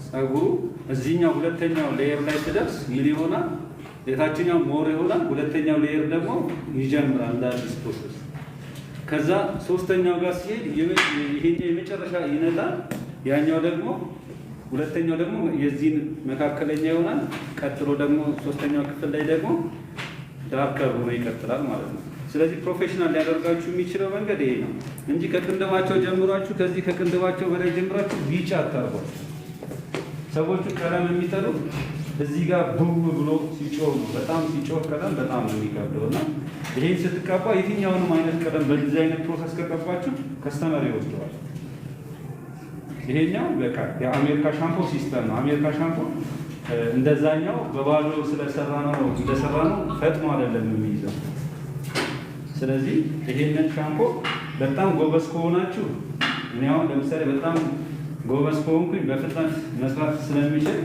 ጸጉሩ እዚህኛው ሁለተኛው ሌየር ላይ ሲደርስ ምን ይሆናል? የታችኛው ሞር ይሆናል። ሁለተኛው ሌየር ደግሞ ይጀምራል እንደ አዲስ ፕሮሰስ። ከዛ ሶስተኛው ጋር ሲሄድ ይሄኛው የመጨረሻ ይነጣል። ያኛው ደግሞ ሁለተኛው ደግሞ የዚህን መካከለኛ ይሆናል። ቀጥሎ ደግሞ ሶስተኛው ክፍል ላይ ደግሞ ዳርከር ሆኖ ይቀጥላል ማለት ነው። ስለዚህ ፕሮፌሽናል ሊያደርጋችሁ የሚችለው መንገድ ይሄ ነው እንጂ ከቅንድባቸው ጀምሯችሁ ከዚህ ከቅንድባቸው በላይ ጀምራችሁ ቢጫ አታርጓቸው። ሰዎቹ ቀለም የሚጠሉት እዚህ ጋር ቡም ብሎ ሲጮህ ነው። በጣም ሲጮህ ቀለም በጣም ነው የሚከብደው እና ይሄን ስትቀባ የትኛውንም አይነት ቀለም በዚህ አይነት ፕሮሰስ ከቀባችሁ ከስተመር ይወስደዋል። ይሄኛው በቃ የአሜሪካ ሻምፖ ሲስተም ነው። አሜሪካ ሻምፖ እንደዛኛው በባዶ ስለሰራ ነው እንደሰራ ነው ፈጥኖ አይደለም የሚይዘው። ስለዚህ ይሄንን ሻምፖ በጣም ጎበዝ ከሆናችሁ እኔ አሁን ለምሳሌ በጣም ጎበዝ ከሆንኩኝ በፍጥነት መስራት ስለሚችል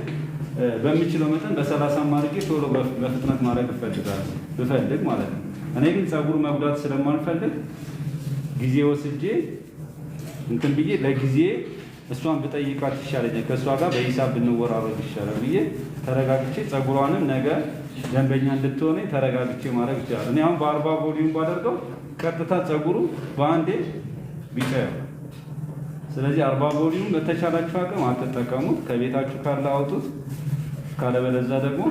በሚችለው መጠን በ30 ማድረግ ቶሎ በፍጥነት ማድረግ እፈልጋለሁ ብፈልግ ማለት ነው። እኔ ግን ጸጉር መጉዳት ስለማልፈልግ ጊዜ ወስጄ እንትን ብዬ ለጊዜ እሷን ብጠይቃት ይሻለኛል፣ ከእሷ ጋር በሂሳብ ብንወራረድ ይሻላል ብዬ ተረጋግቼ ጸጉሯንም ነገ ደንበኛ እንድትሆነኝ ተረጋግቼ ማድረግ ይችላል። እኔ አሁን በ40 ቮሊዩም ባደርገው ቀጥታ ጸጉሩ በአንዴ ቢጫ ይሆናል። ስለዚህ 40 ቮሊዩም በተቻላችሁ አቅም አትጠቀሙት። ከቤታችሁ ካለ አውጡት። ካለበለዚያ ደግሞ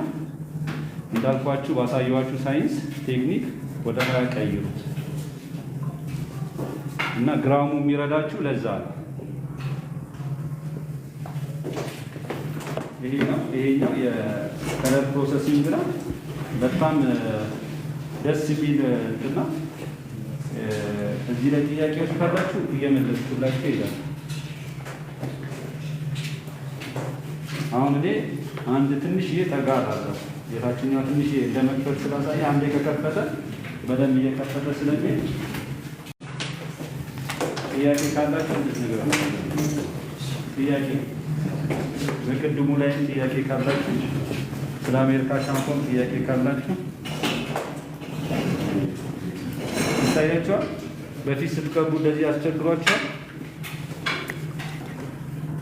እንዳልኳችሁ ባሳየዋችሁ ሳይንስ ቴክኒክ ወደ ላይ ቀይሩት እና ግራሙ የሚረዳችሁ ለዛ ነው። ይሄኛው የከለር ፕሮሰሲንግ ነው። በጣም ደስ የሚል እንትና እዚህ ላይ ጥያቄዎች ካላችሁ እየመለስኩላችሁ ይላል። አሁን እኔ አንድ ትንሽዬ ተጋር አለው የታችኛው ትንሽዬ እንደመክፈት ስላሳየ አንዴ ከከፈተ በደንብ እየከፈተ ስለሚሄድ ጥያቄ ካላችሁ እንድትነግሩ። ጥያቄ በቅድሙ ላይ ጥያቄ ካላችሁ ስለ አሜሪካ ሻምፖን ጥያቄ ካላችሁ ይታያችኋል። በፊት ስትቀቡ እንደዚህ ያስቸግሯቸዋል።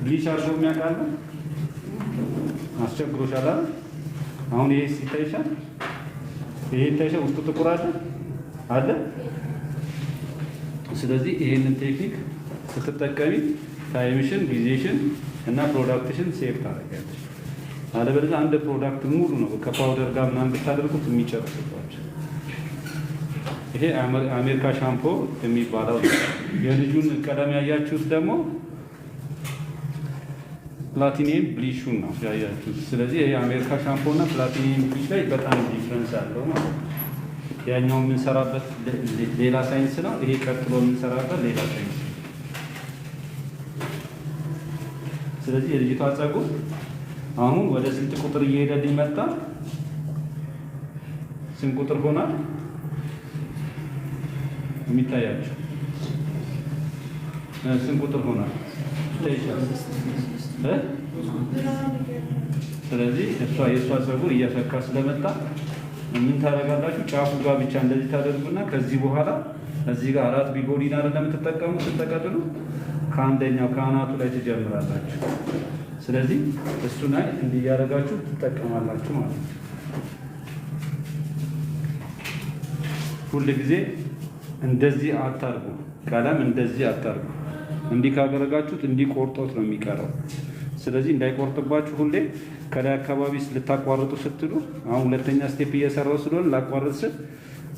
ብሊች አድርጎ የሚያውቃሉ አስቸግሮሻል አይደል? አሁን ይሄ ይታይሻል። ይሄ ይታይሻል። ውስጡ ጥቁር አለ። ስለዚህ ይሄንን ቴክኒክ ስትጠቀሚ ታይምሽን፣ ጊዜሽን እና ፕሮዳክትሽን ሴቭ ታደርጊያለሽ። አለበለዚያ አንድ ፕሮዳክት ሙሉ ነው ከፓውደር ጋር ምናምን ብታደርጉት የሚጨርስባቸው። ይሄ አሜሪካ ሻምፖ የሚባለው የልጁን ቀለም ያያችሁት ደግሞ ፕላቲኒየም ብሊሹን ነው ያያችሁት። ስለዚህ ይሄ አሜሪካ ሻምፖ እና ፕላቲኒየም ብሊሽ ላይ በጣም ዲፍረንስ አለው ማለት ነው። ያኛው የምንሰራበት ሌላ ሳይንስ ነው። ይሄ ቀጥሎ የምንሰራበት ሌላ ሳይንስ ነው። ስለዚህ የልጅቷ ጸጉር አሁን ወደ ስንት ቁጥር እየሄደልኝ መጣ? ስንት ቁጥር ሆናል የሚታያችሁ? ስንት ቁጥር ሆናል ይታያል? ስለዚህ የእሷ ጸጉር እየፈካ ስለመጣ ምን ታደርጋላችሁ? ጫፉ ጋር ብቻ እንደዚህ ታደርጉና ከዚህ በኋላ እዚህ ጋር 4 ቢጎሊን አይደለም የምትጠቀሙ ስትጠቀጥሉ ከአንደኛው ከአናቱ ላይ ትጀምራላችሁ። ስለዚህ እሱ ላይ እንዲህ እያደረጋችሁ ትጠቀማላችሁ ማለት ነው። ሁል ጊዜ እንደዚህ አታርጉ፣ ቀለም እንደዚህ አታርጉ። እንዲህ ካደረጋችሁት እንዲቆርጦት ነው የሚቀረው። ስለዚህ እንዳይቆርጥባችሁ ሁሌ ከላይ አካባቢ ልታቋርጡ ስትሉ አሁን ሁለተኛ ስቴፕ እየሰራው ስለሆነ ላቋርጥ ስል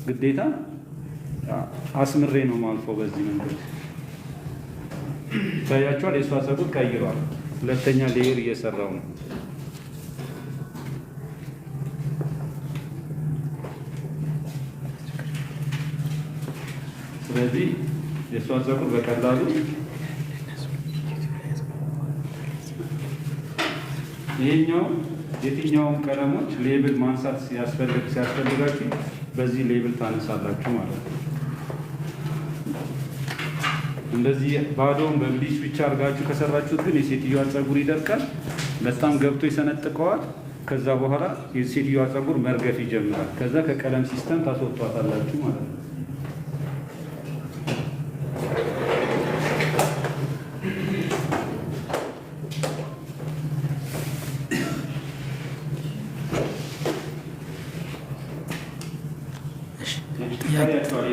ግዴታ አስምሬ ነው ማልፈው በዚህ መንገድ ታያችኋል። የእሷ ጸጉር ቀይሯል። ሁለተኛ ሌየር እየሰራው ነው። ስለዚህ የእሷ ጸጉር በቀላሉ ይሄኛው የትኛውን ቀለሞች ሌብል ማንሳት ሲያስፈልጋችሁ በዚህ ሌብል ታነሳላችሁ ማለት ነው። እንደዚህ ባዶውን በብሊች ብቻ አድርጋችሁ ከሰራችሁት ግን የሴትዮዋ ጸጉር ይደርቃል፣ በጣም ገብቶ ይሰነጥቀዋል። ከዛ በኋላ የሴትዮዋ ጸጉር መርገፍ ይጀምራል። ከዛ ከቀለም ሲስተም ታስወጧታላችሁ ማለት ነው።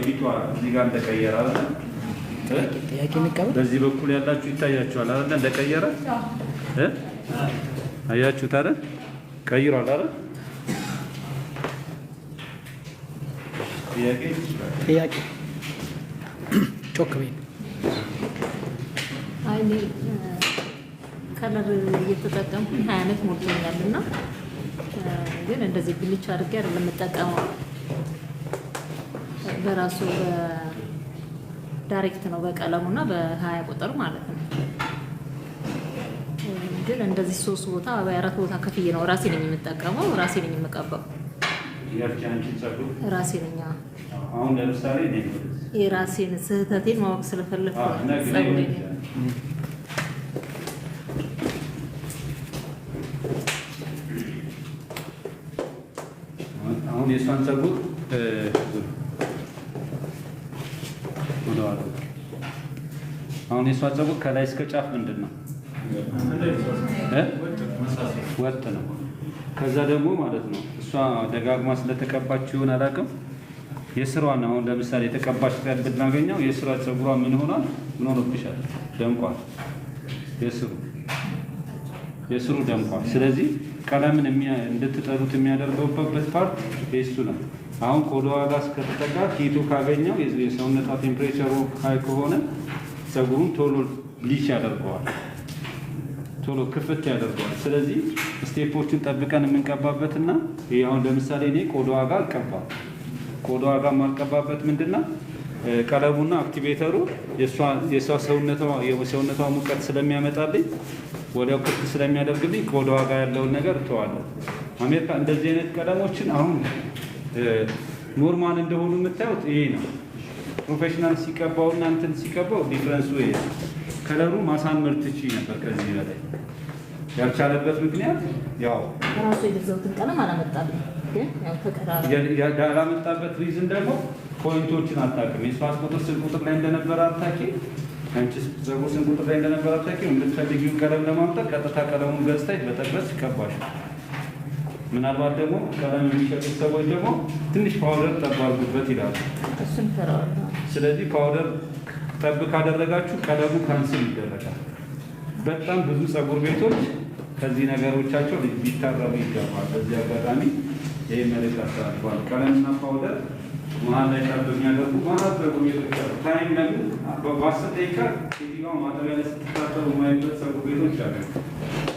ፊቷ እዚህ ጋር እንደቀየረ አይደል? ጥያቄ እንቀበል። በዚህ በኩል ያላችሁ ይታያችኋል አይደል? እንደቀየረ አያችሁት አይደል? ቀይሯል አይደል? ጥያቄ ጮክ በይ። አይ ከለር እየተጠቀምኩኝ 20 ዓመት ሞልቶኛልና ግን እንደዚህ ብልጭ አድርጌ አይደለም የምጠቀመው። በራሱ ዳይሬክት ነው በቀለሙና በ20 ቁጥር ማለት ነው። ግን እንደዚህ 3 ቦታ በ4 ቦታ ከፍዬ ነው ራሴ ነኝ የምጠቀመው፣ ራሴ ነኝ የምቀባው። ራሴ ነኝ። አሁን ለምሳሌ የራሴን ስህተቴን ማወቅ ስለፈለኩ ጸጉሬን አሁን የሷን ጸጉር አሁን የሷን ጸጉር ከላይ እስከ ጫፍ ምንድን ነው? ወጥ ነው። ከዛ ደግሞ ማለት ነው እሷ ደጋግማ ስለተቀባች ይሆን አላውቅም። የስሯን አሁን ለምሳሌ የተቀባች ቀን ብናገኘው የስሯ ጸጉሯ ምን ሆኗል? ምን ሆኖብሻል? ደምቋል። የስሩ ደምቋል። ስለዚህ ቀለምን እንድትጠሉት የሚያደርገውበት ፓርት የሱ ነው። አሁን ቆዳዋ ጋር እስከተጠጋ ሂቱ ካገኘው የሰውነቷ ቴምፕሬቸሩ ሃይ ከሆነ ጸጉሩን ቶሎ ብሊች ያደርገዋል፣ ቶሎ ክፍት ያደርገዋል። ስለዚህ ስቴፖቹን ጠብቀን የምንቀባበትና ይሄ አሁን ለምሳሌ እኔ ቆዳዋ ጋር አልቀባም። ቆዳዋ ጋር የማልቀባበት ምንድነው ቀለሙና አክቲቬተሩ የሷ ሰውነቷ ሙቀት ስለሚያመጣልኝ ወዲያው ክፍት ስለሚያደርግልኝ ቆዳዋ ጋር ያለውን ነገር እተዋለሁ። አሜሪካ እንደዚህ አይነት ቀለሞችን አሁን ኖርማል እንደሆኑ የምታዩት ይሄ ነው። ፕሮፌሽናል ሲቀባውና እንትን ሲቀባው ዲፍረንሱ ይሄ ነው። ከለሩ ማሳመር ትችይ ነበር። ከዚህ በላይ ያልቻለበት ምክንያት ያው ራሱ የገዛሁትን ቀለም አላመጣልኝ። ግን ያው ተቀራራ ያላመጣበት ሪዝን ደግሞ ፖይንቶችን አታውቅም። የስፋት ቁጥር ስንት ቁጥር ላይ እንደነበረ አታውቂም። አንቺ ጸጉር ስንት ቁጥር ላይ እንደነበረ አታውቂም። የምትፈልጊውን ቀለም ለማምጣት ቀጥታ ቀለሙን ገዝተሽ በጠቅለስ ይቀባሽ። ምናልባት ደግሞ ቀለም የሚሸጡት ሰዎች ደግሞ ትንሽ ፓውደር ጠብ አድርጉበት ይላሉ። እሱን ተራራ። ስለዚህ ፓውደር ጠብ ካደረጋችሁ ቀለሙ ካንስል ይደረጋል። በጣም ብዙ ጸጉር ቤቶች ከዚህ ነገሮቻቸው ሊታረሙ ይገባል። በዚህ አጋጣሚ ይህ መልዕክት አስተላልፏል። ቀለምና ፓውደር መሀል ላይ ጠብ የሚያደርጉ መሀል ጸጉር ቤቶች አሉ። ታይም ለምን በ10 ደቂቃ ሴትዮዋ ማጠቢያ ላይ ስትታጠቡ ማይበት ጸጉር ቤቶች አሉ።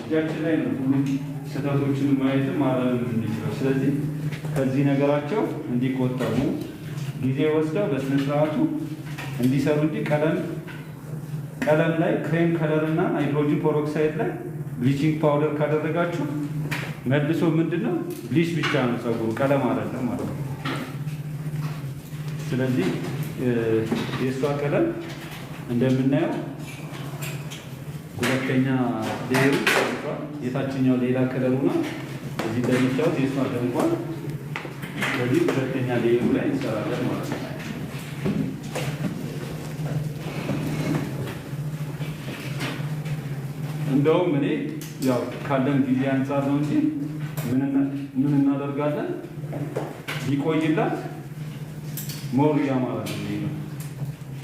እጃችን ላይ ነው ሁሉም ስህተቶችን ማየትም ማረም እንዲችለው። ስለዚህ ከዚህ ነገራቸው እንዲቆጠቡ ጊዜ ወስደው በስነ ስርዓቱ እንዲሰሩ እንጂ ቀለም ላይ ክሬም ከለር እና ሃይድሮጂን ፐሮክሳይድ ላይ ብሊቺንግ ፓውደር ካደረጋችሁ መልሶ ምንድነው ብሊች ብቻ ነው ጸጉሩ፣ ቀለም አይደለም ማለት ነው። ስለዚህ የእሷ ቀለም እንደምናየው ሁለተኛ ሌየሩ የታችኛው ሌላ ከለሩ ነው። እዚህ እንደምታዩት የእሷ ደምቋል። ስለዚህ ሁለተኛ ሌየሩ ላይ እንሰራለን ማለት ነው። እንደውም እኔ ያው ካለን ጊዜ አንጻር ነው እንጂ ምን እናደርጋለን ቢቆይላት ሞር እያማረ ነው።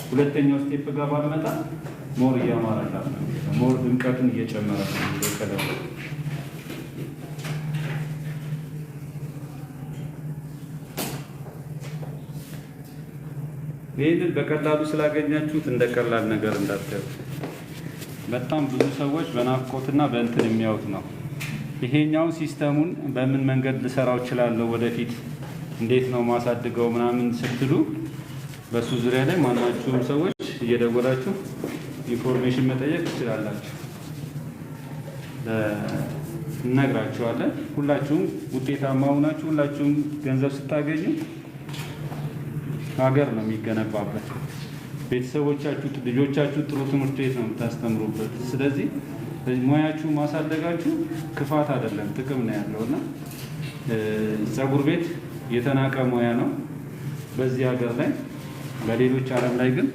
ሁለተኛው ስቴፕ ጋር ባልመጣ ሞር እያማረላት ነው። ሞር ድምቀትን እየጨመረ ነው ቀለም። ይህንን በቀላሉ ስላገኛችሁት እንደ ቀላል ነገር እንዳታዩት። በጣም ብዙ ሰዎች በናፍቆትና በእንትን የሚያዩት ነው። ይሄኛው ሲስተሙን በምን መንገድ ልሰራው እችላለሁ፣ ወደፊት እንዴት ነው ማሳድገው ምናምን ስትሉ በሱ ዙሪያ ላይ ማናችሁም ሰዎች እየደወላችሁ ኢንፎርሜሽን መጠየቅ ትችላላችሁ። እነግራችኋለን። ሁላችሁም ውጤታማ ሆናችሁ ሁላችሁም ገንዘብ ስታገኙ ሀገር ነው የሚገነባበት። ቤተሰቦቻችሁ፣ ልጆቻችሁ ጥሩ ትምህርት ቤት ነው የምታስተምሩበት። ስለዚህ ሙያችሁ ማሳደጋችሁ ክፋት አይደለም፣ ጥቅም ነው ያለውና ጸጉር ቤት የተናቀ ሙያ ነው በዚህ ሀገር ላይ። በሌሎች ዓለም ላይ ግን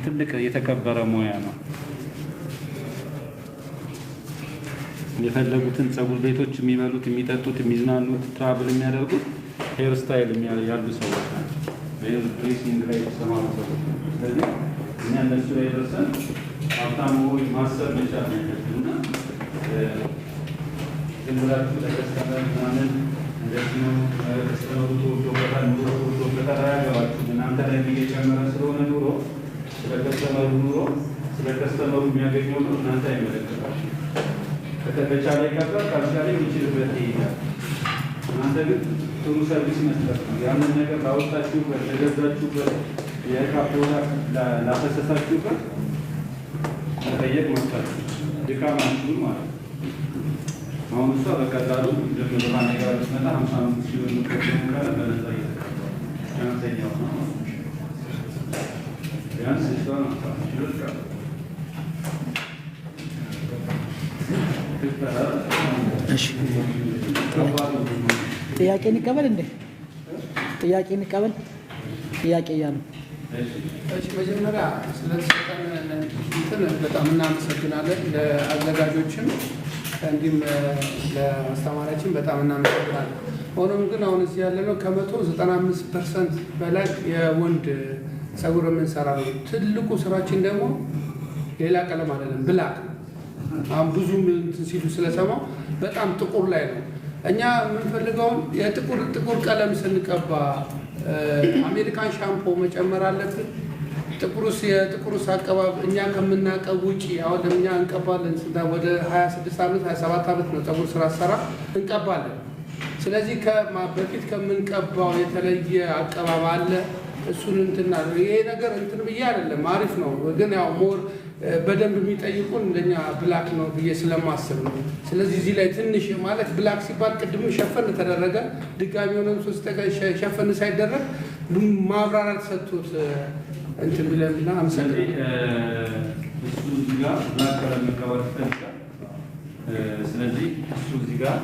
ትልቅ የተከበረ ሙያ ነው። የፈለጉትን ጸጉር ቤቶች የሚበሉት፣ የሚጠጡት፣ የሚዝናኑት፣ ትራቭል የሚያደርጉት ሄር ስታይል ያሉ ሰዎች ናቸው። ሬሲንግ ላይ የተሰማሩ ሰዎች። ስለዚህ እኛ እነሱ ላይ ደርሰን ሀብታም ሆይ ማሰብ መቻል ያለብን እና ዝም ብላችሁ ለከስተመር ምናምን እንደዚህ ነው ከስተመሩ ተወዶበታል ኑሮ ተወዶበታል አያገባችሁም። እናንተ ላይ እየጨመረ ስለሆነ ኑሮ ስለ ከስተመሩ የሚያገኘው ነው እናንተ አይመለከታችሁ። ከተቻለ ይቀጥላል፣ ካልቻለ የሚችልበት ይሄዳል። እናንተ ግን ጥሩ ሰርቪስ መስጠት ነው። ያንን ነገር ላወጣችሁበት፣ ለገዛችሁበት፣ የእቃ ፕሮዳክት ላፈሰሳችሁበት መጠየቅ መስጠት ድካማችሁን ማለት ነው። አሁን እሷ በቀላሉ እንደምንባ ነገር ስመጣ 55 ሺህ ብር ምቀደሙ ካለ በነፃ እየተቀበሉ ቻንሰኛው ነው ቢያንስ እሷን 55 ሺህ ብር ቀበሉ። ጥያቄ እንቀበል እንዴ? ጥያቄ እንቀበል። ጥያቄ እያሉ መጀመሪያ ስለተሰጠን እንትን በጣም እናመሰግናለን። ለአዘጋጆችም እንዲሁም ለአስተማሪያችን በጣም እናመሰግናለን። ሆኖም ግን አሁን እዚህ ያለነው ከ195% በላይ የወንድ ፀጉር የምንሰራ ነው። ትልቁ ስራችን ደግሞ ሌላ ቀለም አይደለም፣ ብላክ። አሁን ብዙ ሲሉ ስለሰማው በጣም ጥቁር ላይ ነው። እኛ የምንፈልገውን የጥቁር ቀለም ስንቀባ አሜሪካን ሻምፖ መጨመር አለብን። የጥቁሩስ አቀባብ እኛ ከምናቀብ ውጪ አሁን እኛ እንቀባለን። ወደ 26 ዓመት 27 ዓመት ነው ፀጉር ስራ ሰራ እንቀባለን። ስለዚህ በፊት ከምንቀባው የተለየ አቀባብ አለ። እሱን እንትና ይሄ ነገር እንትን ብዬ አይደለም፣ አሪፍ ነው። ግን ያው ሞር በደንብ የሚጠይቁን እንደኛ ብላክ ነው ብዬ ስለማስብ ነው። ስለዚህ እዚህ ላይ ትንሽ ማለት ብላክ ሲባል ቅድም ሸፈን ተደረገ፣ ድጋሚ ሆነ ሶስት ሸፈን ሳይደረግ ማብራራት ሰጥቶት እንትን ብለንና አምሰል እሱ እዚህ ጋር ብላክ ከለር መቀባት ይፈልጋል። ስለዚህ እሱ እዚህ ጋር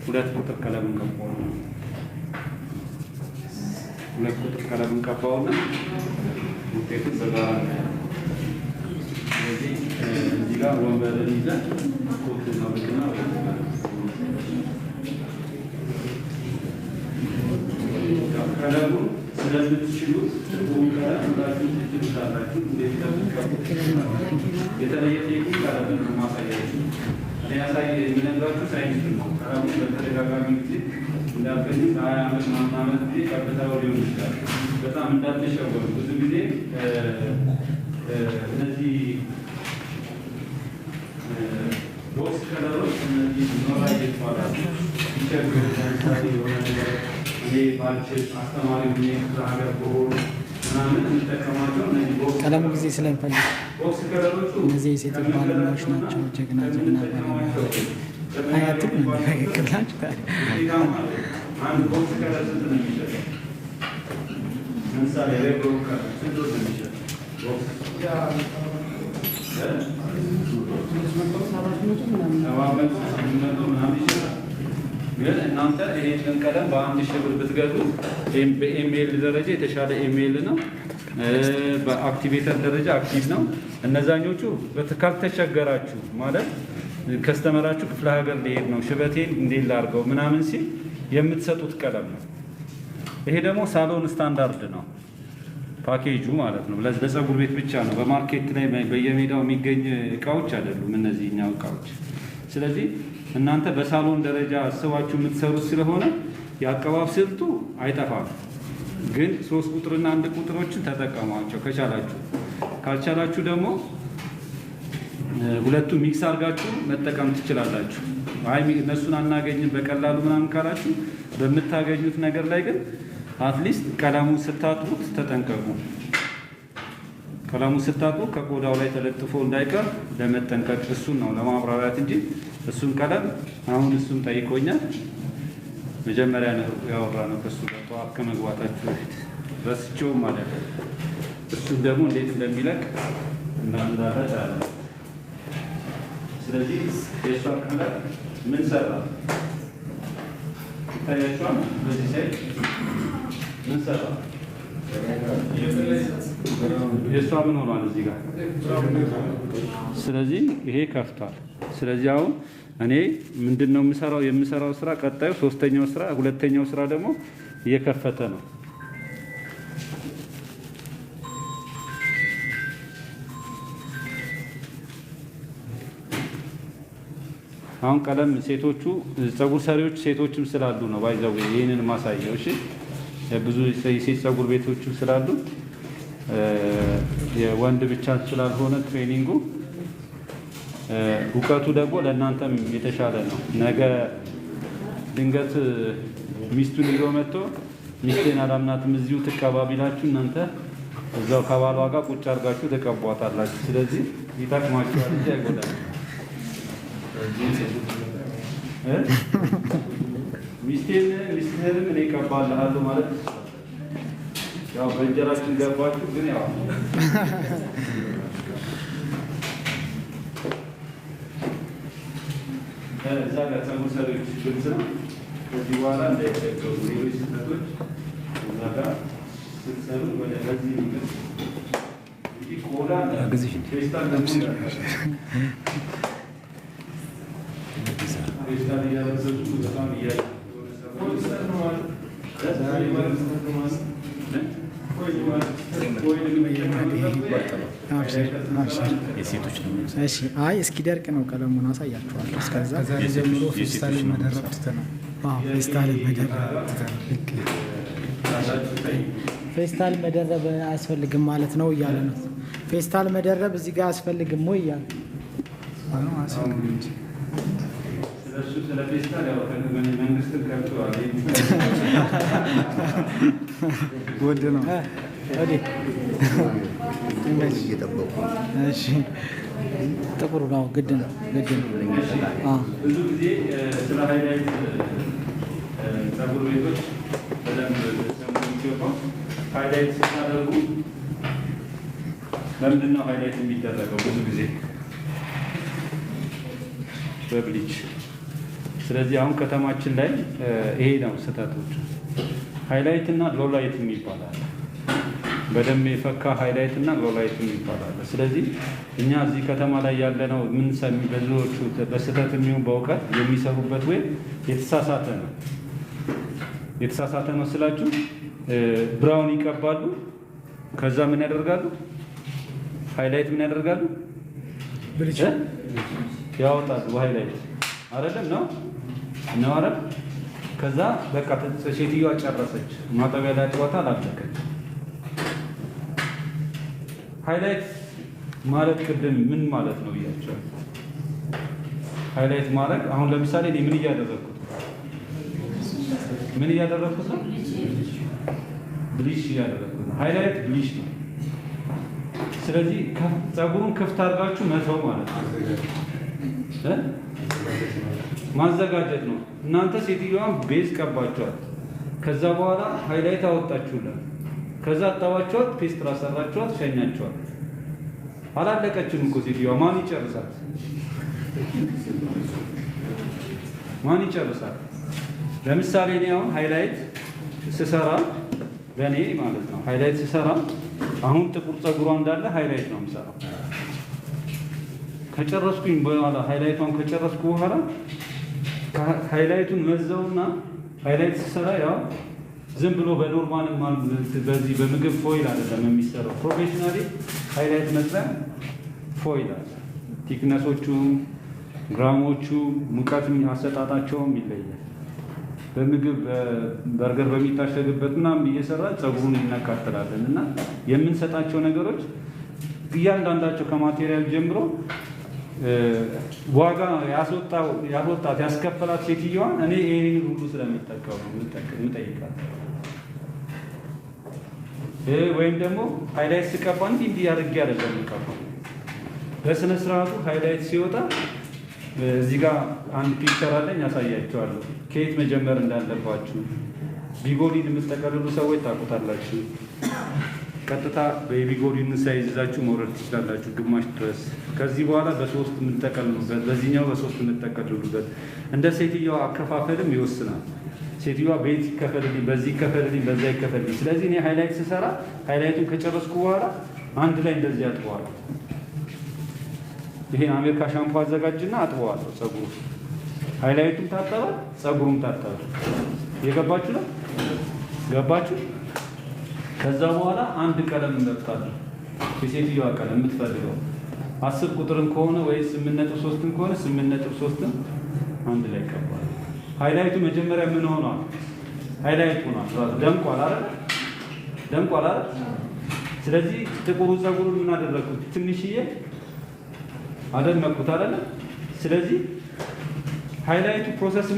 2 ቁጥር ቀለም እንቀባው ነው። 2 ቁጥር ቀለም እንቀባውና ውጤቱን በጋራ ነው። ስለዚህ እዚህ ጋር ወንበርን ይዘን ኮት ማብቅና ቀለሙን ስለምትችሉት ጥቁሩን ቀለም ሁላችሁ ትችሉታላችሁ። እንዴት ተጠቀሙ። የተለየ ቴክኒክ አለብን ማሳያችሁ። ያሳይ የሚነግራችሁ ሳይንስ ነው። ቀለሙን በተደጋጋሚ ጊዜ እንዳልከኝ 20 ዓመት ምናምን ዓመት ጊዜ ቀብተው ሊሆን ይችላል። በጣም እንዳትሸወዱ። ብዙ ጊዜ እነዚህ ቦክስ ከለሮች እነዚህ ኖራይ ይባላል። ይቸግሩ ለምሳሌ የሆነ ነገር እኔ ባልችል አስተማሪ ሆኜ ክፍለ ሀገር በሆኑ ምናምን እንጠቀማቸው እነዚህ ቦክስ ቀለሙ ጊዜ ስለምፈልግ ቦክስ ከለሮቹ እነዚህ የሴቶች ባለሙያዎች ናቸው። ጀግና ባለሙያዎች አያትም ክብላችሁ አንድ ቦክስ ከለር ስንት ነው የሚሸጠው? ለምሳሌ ሬብሮ ከለር ስንት ነው የሚሸጠው? ቦክስ ምናምን ይችላል። ግን እናንተ ይሄንን ቀለም በ1000 ብር ብትገዙ በኢሜይል ደረጃ የተሻለ ኢሜይል ነው። በአክቲቬተር ደረጃ አክቲቭ ነው። እነዛኞቹ ካልተቸገራችሁ ማለት ከስተመራችሁ ክፍለ ሀገር ሊሄድ ነው ሽበቴን እንዴት ላድርገው ምናምን ሲል የምትሰጡት ቀለም ነው። ይሄ ደግሞ ሳሎን ስታንዳርድ ነው ፓኬጁ ማለት ነው። ለፀጉር ቤት ብቻ ነው። በማርኬት ላይ በየሜዳው የሚገኝ እቃዎች አይደሉም እነዚህኛው እቃዎች። ስለዚህ እናንተ በሳሎን ደረጃ አስባችሁ የምትሰሩት ስለሆነ የአቀባብ ስልቱ አይጠፋም። ግን 3 ቁጥርና 1 ቁጥሮችን ተጠቀሟቸው ከቻላችሁ። ካልቻላችሁ ደግሞ ሁለቱ ሚክስ አድርጋችሁ መጠቀም ትችላላችሁ። አይ እነሱን አናገኝም በቀላሉ ምናምን ካላችሁ በምታገኙት ነገር ላይ ግን አትሊስት ቀለሙን ስታጥቡት ተጠንቀቁ። ቀለሙን ስታጥቡ ከቆዳው ላይ ተለጥፎ እንዳይቀር ለመጠንቀቅ እሱን ነው ለማብራራት እንጂ እሱን ቀለም አሁን እሱን ጠይቆኛል። መጀመሪያ ነው ያወራነው ከሱ ጋር ጠዋት ከመግባታችሁ በፊት ረስቼውም ማለት ነው። እሱን ደግሞ እንዴት እንደሚለቅ እንዳንዳረጥ አለ። ስለዚህ የእሷ ቀለም ምን ሰራ ይታያችኋል። በዚህ ሳይድ ምን ሰራ የእሷ ምን ሆኗል እዚህ ጋር? ስለዚህ ይሄ ከፍቷል። ስለዚህ አሁን እኔ ምንድን ነው የምሰራው ስራ ቀጣዩ ሶስተኛው ስራ ሁለተኛው ስራ ደግሞ እየከፈተ ነው። አሁን ቀለም ሴቶቹ ፀጉር ሰሪዎች ሴቶችም ስላሉ ነው ባይዘው ይሄንን ማሳየው። እሺ ብዙ የሴት ፀጉር ቤቶችም ስላሉ የወንድ ብቻ ስላልሆነ ትሬኒንጉ እውቀቱ ደግሞ ለእናንተም የተሻለ ነው። ነገ ድንገት ሚስቱን ይዞ መጥቶ ሚስቴን አላምናትም እዚሁ ትቀባ ቢላችሁ እናንተ እዛው ከባሏ ጋር ቁጭ አድርጋችሁ ተቀቧታላችሁ። ስለዚህ ይጠቅማችኋል እንጂ አይጎዳም። ሚስትህንም እኔ እቀባልሃለሁ ማለት ያው በእንጀራችን ገባችሁ። ግን ያው እዛ ጋር ፀጉር ሰሪዎች ግልጽ ነው። ከዚህ በኋላ እንዳይቸገሩ ሌሎች ስህተቶች እዛ ጋር ስትሰሩ ወደ በዚህ ምግብ እንጂ ቆዳ ፌስታል እያበዘቱ በጣም አይ እስኪደርቅ ነው ቀለሙን አሳያችኋለሁ። እስከዛ ጀምሮ ፌስታል መደረብ ትተናል። ፌስታል መደረብ አያስፈልግም ማለት ነው እያለ ነው። ፌስታል መደረብ እዚህ ጋር አያስፈልግም ወይ እያለ ስለ ፌስታል ያው መንግስትን ከብተዋል። ውድ ነው። ጥቁሩ ነው። ግድ ነው። ብዙ ጊዜ ስለ ሃይላይት ፀጉር ቤቶች በደንብ ሰሙ። ሃይላይት ስታደርጉ ለምንድን ነው ሃይላይት የሚደረገው? ብዙ ጊዜ በብሊች። ስለዚህ አሁን ከተማችን ላይ ይሄ ነው ስህተቶች። ሃይላይት እና ሎላይት ይባላል። በደንብ የፈካ ሃይላይት እና ሎላይት ይባላል። ስለዚህ እኛ እዚህ ከተማ ላይ ያለነው ምን ሰሚ ብዙዎቹ በስህተት የሚሆን በእውቀት የሚሰሩበት ወይ የተሳሳተ ነው። የተሳሳተ ነው ስላችሁ ብራውን ይቀባሉ። ከዛ ምን ያደርጋሉ? ሃይላይት ምን ያደርጋሉ? ብልጭ ያወጣሉ። ሃይላይት አይደለም ነው አይደል? ከዛ በቃ ሴትዮዋ ጨረሰች። ማጠቢያ ላይ አጥባታ አላለቀች። ሃይላይት ማለት ቅድም ምን ማለት ነው ብያቸዋል። ሃይላይት ማለት አሁን ለምሳሌ እኔ ምን እያደረኩት ነው? ብሊሽ እያደረኩት ነው። ሃይላይት ብሊሽ ነው። ስለዚህ ፀጉሩን ክፍት አድርጋችሁ መተው ማለት ነው። ማዘጋጀት ነው። እናንተ ሴትዮዋን ቤዝ ቀባችኋት። ከዛ በኋላ ሃይላይት አወጣችሁላት። ከዛ አጣባችኋት፣ ፔስትራ ሰራችኋት፣ ሸኛችኋት። አላለቀችም እኮ ሴትዮዋ። ማን ይጨርሳል? ለምሳሌ እኔ አሁን ሃይላይት ስሰራ በእኔ ማለት ነው ሃይላይት ስሰራ አሁን ጥቁር ፀጉሯ እንዳለ ሃይላይት ነው የምሰራው። ከጨረስኩኝ በኋላ ሃይላይቷን ከጨረስኩ በኋላ ሃይላይቱን መዘውና ሃይላይት ስሰራ ያው ዝም ብሎ በኖርማል በዚህ በምግብ ፎይል አይደለም የሚሰራው። ፕሮፌሽናሊ ሃይላይት መስሪያ ፎይል አለ። ቲክነሶቹ፣ ግራሞቹ፣ ሙቀት አሰጣጣቸውም ይለያል። በምግብ በርገር በሚታሸግበት ምናምን እየሰራ ፀጉሩን እናቃጥላለን እና የምንሰጣቸው ነገሮች እያንዳንዳቸው ከማቴሪያል ጀምሮ ዋጋ ያስወጣት ያስከፈላት ሴትዮዋን እኔ ይሄን ሁሉ ስለምጠቀሙ የምጠይቃት ወይም ደግሞ ሃይላይት ስቀባ እንዲህ አድርጌ አይደለም የምቀባው። በስነ ስርዓቱ ሃይላይት ሲወጣ እዚህ ጋር አንድ ፒክቸር አለኝ ያሳያቸዋለሁ፣ ከየት መጀመር እንዳለባችሁ። ቢጎሊን የምትጠቀልሉ ሰዎች ታውቁታላችሁ። ቀጥታ ቤቢ ጎዲን ሳይዝ ይዛችሁ መውረድ ትችላላችሁ ግማሽ ድረስ። ከዚህ በኋላ በ3 የምትጠቀልሉበት፣ በዚህኛው በ3 የምትጠቀልሉበት እንደ ሴትዮዋ አከፋፈልም ይወስናል። ሴትዮዋ ቤት ይከፈልልኝ፣ በዚህ ይከፈልልኝ፣ በዛ ይከፈልልኝ። ስለዚህ እኔ ሃይላይት ስሰራ ሃይላይቱን ከጨረስኩ በኋላ አንድ ላይ እንደዚህ አጥበዋለሁ። ይሄን አሜሪካ ሻምፖ አዘጋጅና አጥበዋለሁ። ጸጉሩ ሃይላይቱም ታጠበ፣ ጸጉሩም ታጠበ። የገባችሁ ነው? ገባችሁ? ከዛ በኋላ አንድ ቀለም እንመርጣለን። የሴትዮዋ ቀለም የምትፈልገው 10 ቁጥርን ከሆነ ወይ 8.3 ከሆነ 8.3 አንድ ላይ ቀባል። ሃይላይቱ መጀመሪያ ምን ሆኗል? ሃይላይት ሆኗል። ደምቋል አይደል? ደምቋል አይደል? ስለዚህ ጥቁሩ ጸጉሩን ምን አደረኩት? ትንሽዬ አደመኩት አይደል? ስለዚህ ሃይላይቱ ፕሮሰስ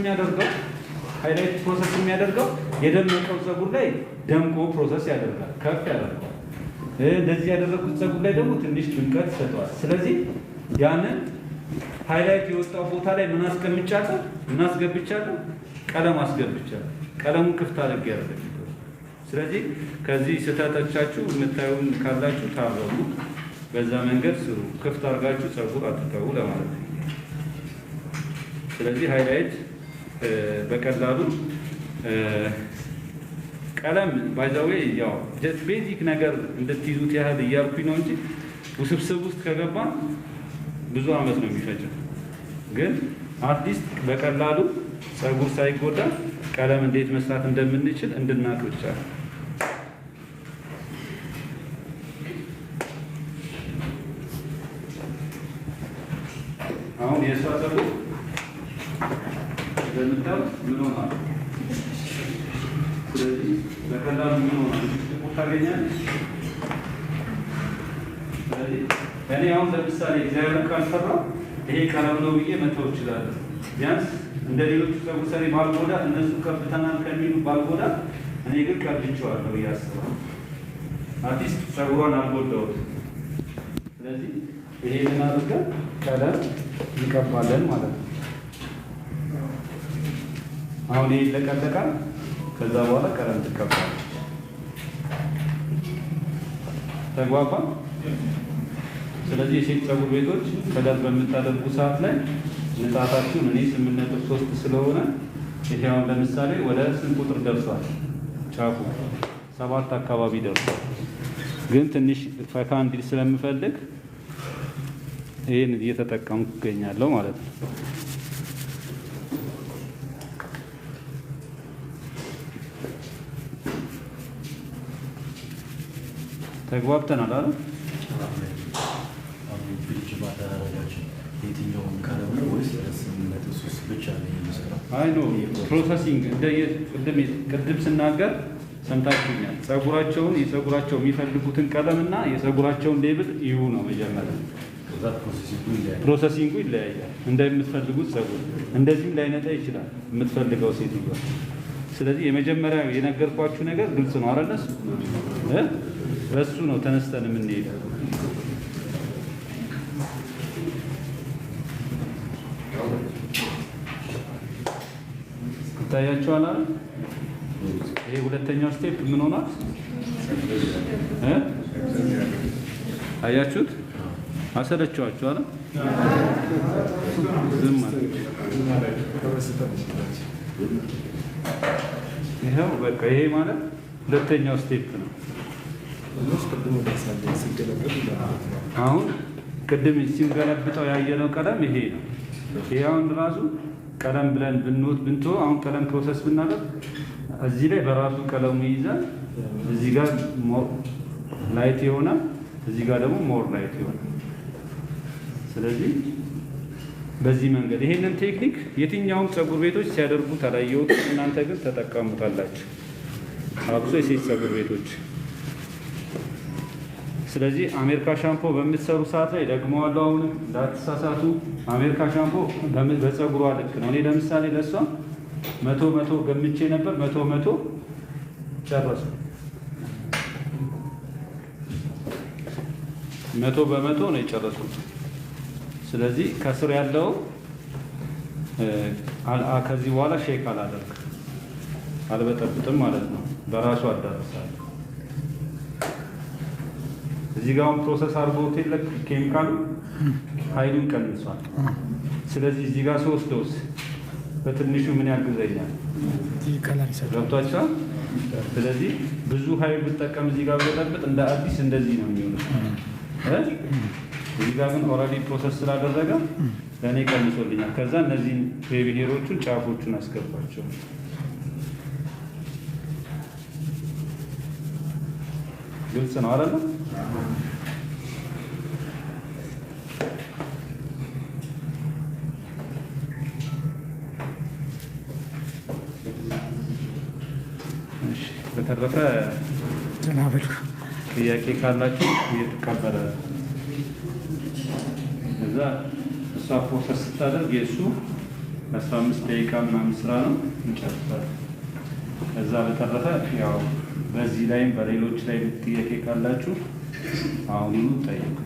የሚያደርገው የደመቀው ጸጉር ላይ ደምቆ ፕሮሰስ ያደርጋል፣ ከፍ ያደርጋል። እንደዚህ ያደረኩት ጸጉር ላይ ደግሞ ትንሽ ድምቀት ይሰጠዋል። ስለዚህ ያንን ሃይላይት የወጣው ቦታ ላይ ምን አስቀምጫለሁ? ምን አስገብቻለሁ? ቀለም አስገብቻለሁ። ቀለሙን ክፍት አድርጌ ያደርጋል። ስለዚህ ከዚህ ስህተቶቻችሁ የምታዩን ካላችሁ ታረሙ፣ በዛ መንገድ ስሩ። ክፍት አድርጋችሁ ጸጉር አትተው ለማለት ነው። ስለዚህ ሃይላይት በቀላሉ ቀለም ባይዛዌ ያው ጀስት ቤዚክ ነገር እንድትይዙት ያህል እያልኩኝ ነው እንጂ ውስብስብ ውስጥ ከገባን ብዙ አመት ነው የሚፈጀው። ግን አርቲስት በቀላሉ ጸጉር ሳይጎዳ ቀለም እንዴት መስራት እንደምንችል እንድናውቅ ብቻ ነው። አሁን የእሷ ጸጉር እንደምታዩት ምን ሆኗል? ስለዚህ በቀላሉ ምን ሆኗል? ጥቁር ታገኛለች። ስለዚህ እኔ አሁን ለምሳሌ እግዚአብሔር ካልሰራው ይሄ ቀለም ነው ብዬ መተው እችላለሁ። ቢያንስ እንደ ሌሎቹ ጸጉር ሰሪ ባልጎዳ፣ እነሱ ከፍተናል ከሚሉ ባልጎዳ፣ እኔ ግን ቀብቼዋለሁ ብዬ አስባለሁ። አርቲስት ጸጉሯን አልጎዳውም። ስለዚህ ይሄንን አድርገን ቀለም እንቀባለን ማለት ነው። አሁን ይሄ ይለቀለቃል። ከዛ በኋላ ቀለም ትቀባለች። ተግባባ? ስለዚህ የሴት ጸጉር ቤቶች ከለር በምታደርጉ ሰዓት ላይ ንጣታችሁን እኔ 8.3 ስለሆነ ይሄ አሁን ለምሳሌ ወደ ስንት ቁጥር ደርሷል? ጫፉ 7 አካባቢ ደርሷል። ግን ትንሽ ፈካ እንዲል ስለምፈልግ ይሄን እየተጠቀምኩ እገኛለሁ ማለት ነው። ተግባብተናል አይደል? አይ ኖ ፕሮሰሲንግ ቅድም ስናገር ሰምታችሁኛል። ጸጉራቸውን የጸጉራቸው የሚፈልጉትን ቀለምና የጸጉራቸውን ሌብል ይሁ ነው መጀመሪያ። ፕሮሰሲንጉ ይለያያል እንደምትፈልጉት ጸጉር። እንደዚህም ላይነጣ ይችላል የምትፈልገው ሴትዮዋ። ስለዚህ የመጀመሪያ የነገርኳችሁ ነገር ግልጽ ነው አይደል? በሱ ነው ተነስተን የምንሄደው። ይታያችኋል አይደል? ይሄ ሁለተኛው ስቴፕ ምን ሆኗል? አያችሁት? አሰለችኋችሁ አይደል? ዝም ማለት ይሄው በቃ ይሄ ማለት ሁለተኛው ስቴፕ ነው። አሁን ቅድም ሲንገለብጠው ያየነው ቀለም ይሄ ነው። ይሄ አሁን ራሱ ቀለም ብለን ብንተው አሁን ቀለም ፕሮሰስ ብናደርግ እዚህ ላይ በራሱ ቀለሙ ይይዛል። እዚህ ጋር ላይት ይሆናል፣ እዚህ ጋር ደግሞ ሞር ላይት ይሆናል። ስለዚህ በዚህ መንገድ ይሄንን ቴክኒክ የትኛውም ጸጉር ቤቶች ሲያደርጉት አላየሁትም። እናንተ ግን ተጠቀሙታላችሁ፣ አብሶ የሴት ጸጉር ቤቶች። ስለዚህ አሜሪካ ሻምፖ በምትሰሩ ሰዓት ላይ ደግመዋለሁ፣ አሁንም እንዳትሳሳቱ። አሜሪካ ሻምፖ በጸጉሯ ልክ ነው። እኔ ለምሳሌ ለእሷ 100 ገምቼ ነበር፣ 100 ጨረሱ። 100 ነው የጨረሱት። ስለዚህ ከስር ያለው ከዚህ በኋላ ሼክ አልበጠብጥም ማለት ነው። በራሱ አዳርሳለሁ። እዚህ ጋር አሁን ፕሮሰስ አድርጎት የለ ኬሚካሉ ኃይሉን ቀንሷል። ስለዚህ እዚህ ጋር ስወስደውስ በትንሹ ምን ያግዘኛል? ገብቷቸዋል። ስለዚህ ብዙ ኃይል ብጠቀም እዚህ ጋር በጠብጥ እንደ አዲስ እንደዚህ ነው የሚሆነው። እዚህ ጋር ግን ኦልሬዲ ፕሮሰስ ስላደረገ ለእኔ ቀንሶልኛል። ከዛ እነዚህን ብሔሮቹን ጫፎቹን አስገባቸው። ግልጽ ነው አይደል? በተረፈ ጥያቄ ካላችሁ እየተቀበላል። እዛ እሷ ፕሮሰስ ስታደርግ የእሱ 15 ደቂቃ ምናምን ስራ ነው እንጨርሳለን። እዛ በተረፈ ያው በዚህ ላይም በሌሎች ላይ ጥያቄ ካላችሁ አሁኑኑ ጠይቁ።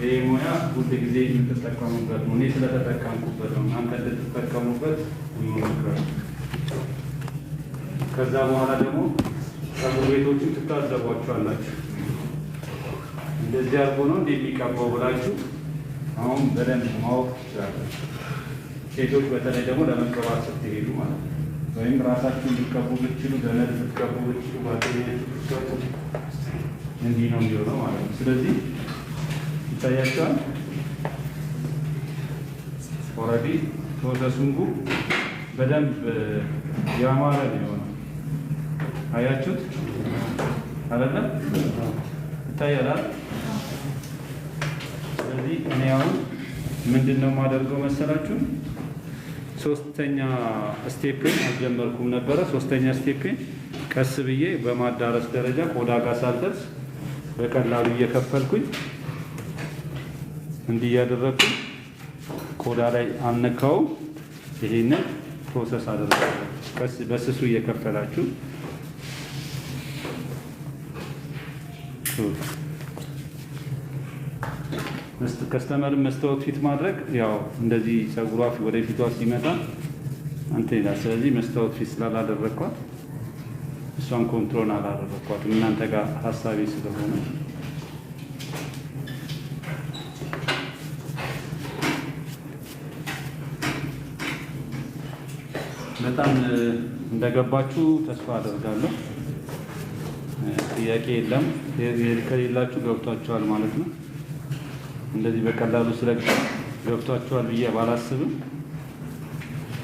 ይህ ሙያ ሁል ጊዜ የምትጠቀሙበት ነው። እኔ ስለተጠቀምኩበት ነው። እናንተ እንድትጠቀሙበት ይሞክራል። ከዛ በኋላ ደግሞ ፀጉር ቤቶችን ትታዘቧቸዋላችሁ። እንደዚህ አድርጎ ነው እንደሚቀባው ብላችሁ አሁን በደንብ ማወቅ ትችላላችሁ። ሴቶች በተለይ ደግሞ ለመቀባት ስትሄዱ ማለት ነው። ወይም ራሳችሁ ልትቀቡ ብትችሉ፣ ገመድ ልትቀቡ ብትችሉ፣ ጓደኛችሁ ልትቀቡ እንዲህ ነው የሚሆነው ማለት ነው። ስለዚህ ይታያቸዋል። ኦልሬዲ ፕሮሰሱንጉ በደንብ ያማረ ነው የሆነው። አያችሁት አይደለም? ይታያል። ስለዚህ እኔ አሁን ምንድን ነው የማደርገው መሰላችሁ? ሶስተኛ ስቴፕን አልጀመርኩም ነበረ። ሶስተኛ ስቴፕን ቀስ ብዬ በማዳረስ ደረጃ ቆዳ ጋር ሳልደርስ በቀላሉ እየከፈልኩኝ እንዲህ እያደረግኩኝ ቆዳ ላይ አልነካውም። ይሄንን ፕሮሰስ አደርጋለሁ። ቀስ በስሱ እየከፈላችሁ ከስተመርን መስታወት ፊት ማድረግ ያው እንደዚህ ፀጉሯ ወደ ፊቷ ሲመጣ እንትን ይላል። ስለዚህ መስታወት ፊት ስላላደረግኳት እሷን ኮንትሮል አላደረግኳትም እናንተ ጋር ሀሳቤ ስለሆነ በጣም እንደገባችሁ ተስፋ አደርጋለሁ። ጥያቄ የለም። ከሌላችሁ ገብቷችኋል ማለት ነው። እንደዚህ በቀላሉ ገብቷችኋል ብዬ ባላስብም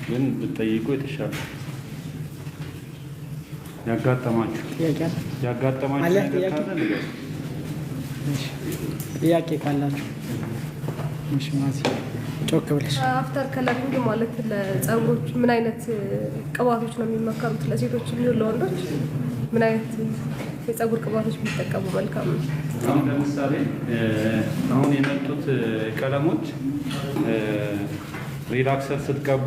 ግን ብትጠይቁ የተሻለ ያጋጠማችሁ ነገር ካለ ንገሩ። ጥያቄ ካላችሁ ጮክ ብለሽ። አፍተር ከለሪንግ ማለት ለፀጉሮች ምን አይነት ቅባቶች ነው የሚመከሩት? ለሴቶች የሚሆን ለወንዶች ምን አይነት የፀጉር ቅባቶች ቢጠቀሙ መልካም ነው? አሁን ለምሳሌ አሁን የመጡት ቀለሞች ሪላክሰር ስትቀቡ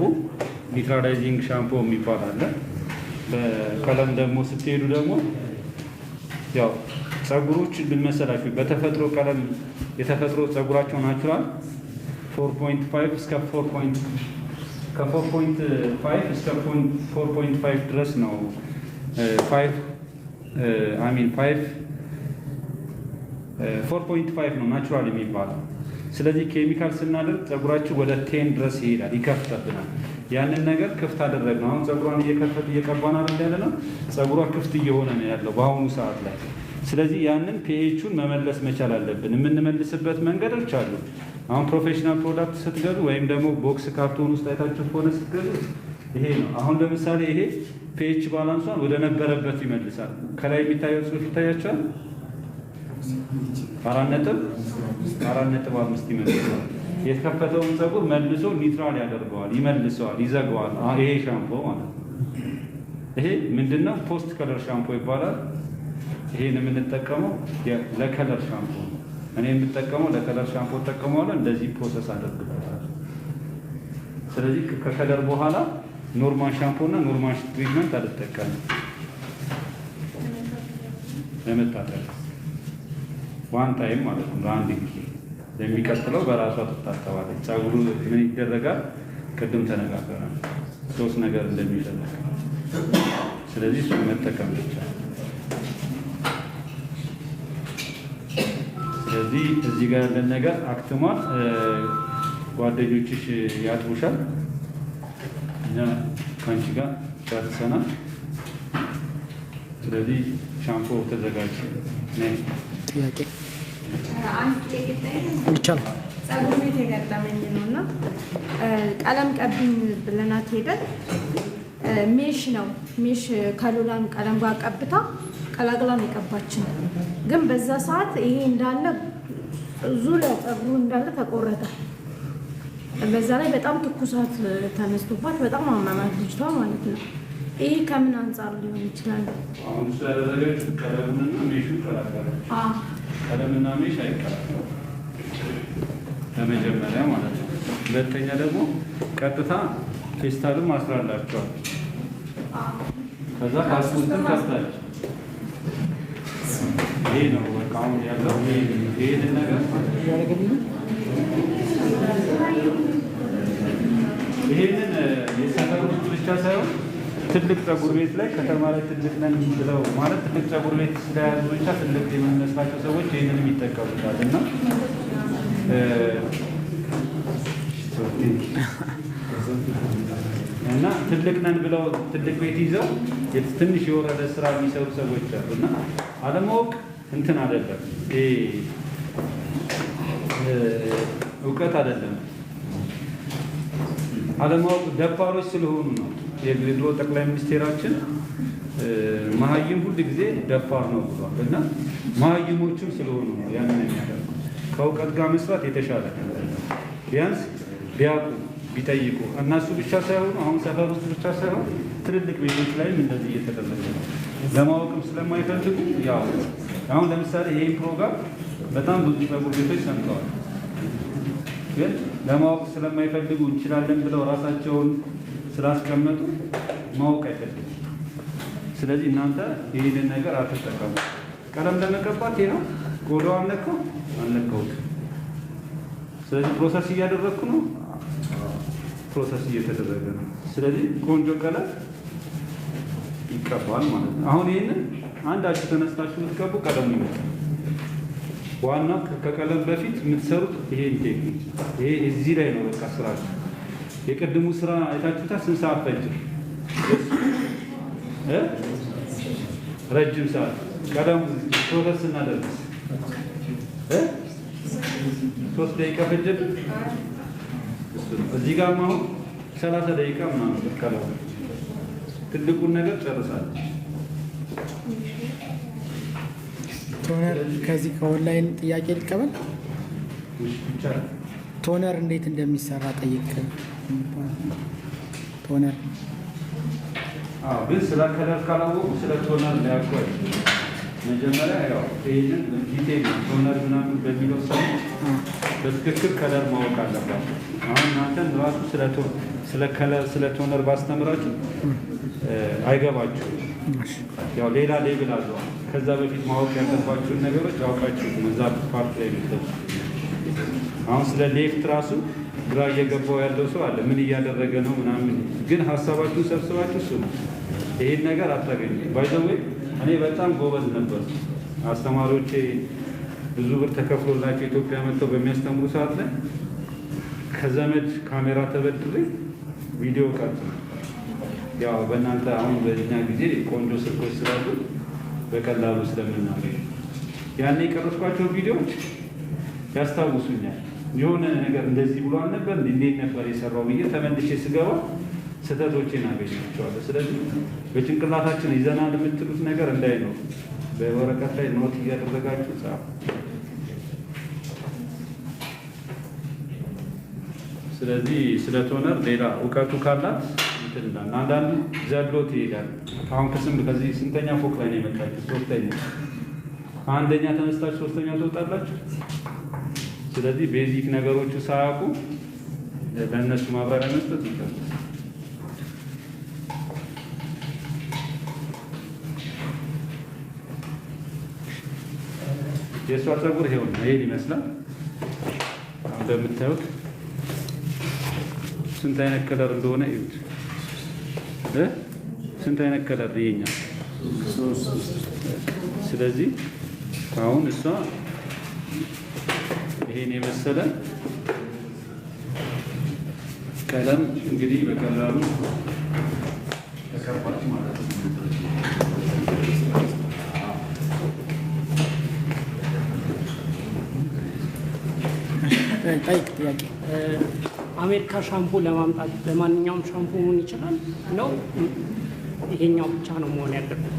ኒውትራላይዚንግ ሻምፖ የሚባል አለ። በቀለም ደግሞ ስትሄዱ ደግሞ ያው ፀጉሮች ብንመሰላችሁ በተፈጥሮ ቀለም የተፈጥሮ ፀጉራቸው ናቹራል 4.5 እስከ 4.5 እስከ 4.5 ድረስ ነው 4.5 ነው ናቹራል የሚባለው። ስለዚህ ኬሚካል ስናደርግ ፀጉራችን ወደ 10 ድረስ ይሄዳል፣ ይከፍተብናል። ያንን ነገር ክፍት አደረግነው። አሁን ፀጉሯን እየቀባን አይደል ያለ ነው። ፀጉሯ ክፍት እየሆነ ነው ያለው በአሁኑ ሰዓት ላይ። ስለዚህ ያንን ፒኤቹን መመለስ መቻል አለብን። የምንመልስበት መንገዶች አሉ። አሁን ፕሮፌሽናል ፕሮዳክት ስትገዙ ወይም ደግሞ ቦክስ ካርቶን ውስጥ አይታችሁ ከሆነ ስትገዙ ይሄ ነው። አሁን ለምሳሌ ይሄ ፒኤች ባላንሷን ወደ ነበረበት ይመልሳል። ከላይ የሚታየው ጽሑፍ ይታያቸዋል። 4.5 ይመልሳል። የተከፈተውን ፀጉር መልሶ ኒውትራል ያደርገዋል፣ ይመልሰዋል፣ ይዘጋዋል። ይሄ ሻምፖ ማለት ነው። ይሄ ምንድነው? ፖስት ከለር ሻምፖ ይባላል። ይሄን የምንጠቀመው ለከለር ሻምፖ ነው። እኔ የምጠቀመው ለከለር ሻምፖ እጠቀመዋለሁ። እንደዚህ ፕሮሰስ አደርግበታለሁ። ስለዚህ ከከለር በኋላ ኖርማል ሻምፖ እና ኖርማል ትሪትመንት አልጠቀምም። ለመታጠብ ዋን ታይም ማለት ነው፣ ለአንድ ጊዜ። የሚቀጥለው በራሷ ትታጠባለች። ፀጉሩ ምን ይደረጋል? ቅድም ተነጋግረናል 3 ነገር እንደሚፈልግ። ስለዚህ እሱ መጠቀም ብቻ ስለዚህ እዚህ ጋር ያለን ነገር አክትሟል። ጓደኞችሽ ያጥቡሻል፣ እኛ ከአንቺ ጋር ጨርሰናል። ስለዚህ ሻምፖ ተዘጋጅ። ጥያቄ አንድ ጥያቄ ይቻላል። ጸጉር ቤት የገጠመኝ ነው እና ቀለም ቀብኝ ብለናት ሄደን ሜሽ ነው ሜሽ ከሉላን ቀለም ጋር ቀብታ ቀላቅላን የቀባችን። ግን በዛ ሰዓት ይሄ እንዳለ ዙሪያ ጸጉሩ እንዳለ ተቆረጠ። በዛ ላይ በጣም ትኩሳት ተነስቶባት በጣም አመማት ልጅቷ ማለት ነው። ይሄ ከምን አንጻር ሊሆን ይችላል? አሁን ስለደረገች ቀለምና ሜሹ ቀላቀለ። ቀለምና ሜሽ አይቀላቀልም ለመጀመሪያ ማለት ነው። ሁለተኛ ደግሞ ቀጥታ ፌስታልም አስራላቸዋል። ከዛ ፓስፖርትን ከፍታለች። ይሄ ነው በቃ አሁን ያለው ይሄንን ነገር ይሄንን የሰፈር ውስጥ ብቻ ሳይሆን ትልቅ ጸጉር ቤት ላይ ከተማ ላይ ትልቅ ነን ብለው ማለት ትልቅ ጸጉር ቤት ስለያዙ ብቻ ትልቅ የሚመስላቸው ሰዎች ይህንንም ይጠቀሙታል እና ትልቅ ነን ብለው ትልቅ ቤት ይዘው ትንሽ የወረደ ስራ የሚሰሩ ሰዎች አሉ። እና አለማወቅ እንትን አይደለም፣ እውቀት አይደለም። አለማወቅ ደፋሮች ስለሆኑ ነው። የድሮ ጠቅላይ ሚኒስቴራችን መሀይም ሁል ጊዜ ደፋር ነው ብሏል። እና መሀይሞቹም ስለሆኑ ነው ያንን የሚያደርጉ። ከእውቀት ጋር መስራት የተሻለ ቢያንስ ቢያውቁ ቢጠይቁ እነሱ ብቻ ሳይሆኑ አሁን ሰፈር ውስጥ ብቻ ሳይሆን ትልልቅ ቤቶች ላይም እንደዚህ እየተደረገ ነው። ለማወቅም ስለማይፈልጉ ያው አሁን ለምሳሌ ይህን ፕሮግራም በጣም ብዙ ጸጉር ቤቶች ሰምተዋል። ግን ለማወቅ ስለማይፈልጉ እንችላለን ብለው ራሳቸውን ስላስቀመጡ ማወቅ አይፈልጉም። ስለዚህ እናንተ ይህንን ነገር አትጠቀሙ። ቀለም ለመቀባት ይሄ ነው። ቆዳው አልነካው አልነካውት። ስለዚህ ፕሮሰስ እያደረግኩ ነው፣ ፕሮሰስ እየተደረገ ነው። ስለዚህ ቆንጆ ቀለም ይቀባል ማለት ነው። አሁን ይህንን አንዳችሁ ተነስታችሁ የምትቀቡ ቀለሙ ይመጣል። ዋናው ከቀለም በፊት የምትሰሩት ይሄን ቴክኒክ ይሄ እዚህ ላይ ነው። በቃ ስራችሁ የቅድሙ ስራ አይታችሁታ። ስንት ሰዓት ፈጅ? ረጅም ሰዓት። ቀለሙ ፕሮሰስ እናደርግ 3 ደቂቃ ፈጀብን። እዚህ ጋር አሁን 30 ደቂቃ ምናምን ቀለሙ ትልቁን ነገር ጨርሳለች። ቶነር ከዚህ ከኦንላይን ጥያቄ ልቀበል። ቶነር እንዴት እንደሚሰራ ጠይቅ። ቶነር ግን ስለ ከለር ካላወቁ ስለ ቶነር ሊያውቁ መጀመሪያ ያው ይህንን ዲቴል ቶነር ምናምን በሚለው ሰው በትክክል ከለር ማወቅ አለባቸው። አሁን እናንተን ራሱ ስለ ቶነር ባስተምራችሁ አይገባችሁም። ያው ሌላ ሌብል አለው። ከዛ በፊት ማወቅ ያለባችሁን ነገሮች አውቃችሁ እዛ ፓርት ላይ ነው። አሁን ስለ ሌፍት ራሱ ግራ እየገባው ያለው ሰው አለ። ምን እያደረገ ነው ምናምን። ግን ሀሳባችሁን ሰብስባችሁ እሱ ነው ይሄን ነገር አታገኙ። ባይዘዌ እኔ በጣም ጎበዝ ነበር። አስተማሪዎቼ ብዙ ብር ተከፍሎላቸው ኢትዮጵያ መጥተው በሚያስተምሩ ሰዓት ላይ ከዘመድ ካሜራ ተበድሬ ቪዲዮ ቀርጽ ነው። ያው በእናንተ አሁን በእኛ ጊዜ ቆንጆ ስልኮች ስላሉ በቀላሉ ስለምናገኝ ያኔ የቀረጽኳቸው ቪዲዮዎች ያስታውሱኛል። የሆነ ነገር እንደዚህ ብሎ አልነበር እንዴት ነበር የሰራው ብዬ ተመልሼ ስገባ ስህተቶቼን አገኛቸዋለሁ። ስለዚህ በጭንቅላታችን ይዘናል የምትሉት ነገር እንዳይኖር በወረቀት ላይ ኖት እያደረጋችሁ ጻፉ። ስለዚህ ስለ ቶነር ሌላ እውቀቱ ካላት እንትን እንዳለ አንዳንዱ ዘሎት ይሄዳል። አሁን ከዚህ ስንተኛ ፎቅ ላይ ነው የመጣችው? 3ኛ። አንደኛ ተነስታችሁ 3ኛ ትወጣላችሁ። ስለዚህ ቤዚክ ነገሮቹ ሳያውቁ ለእነሱ ማብራሪያ መስጠት ይቻላል። የእሷ ፀጉር ይሄው ነው። ይሄን ይመስላል እንደምታዩት። ስንት አይነት ከለር እንደሆነ እዩት። ስንት አይነት ከለር ይሄኛል። ስለዚህ አሁን እሷ ይሄን የመሰለ ቀለም እንግዲህ በቀላሉ ተቀባጭ ማለት ነው። ጠይቅ ጥያቄ አሜሪካ ሻምፑ ለማምጣት ለማንኛውም ሻምፑ መሆን ይችላል ነው? ይሄኛው ብቻ ነው መሆን ያለበት?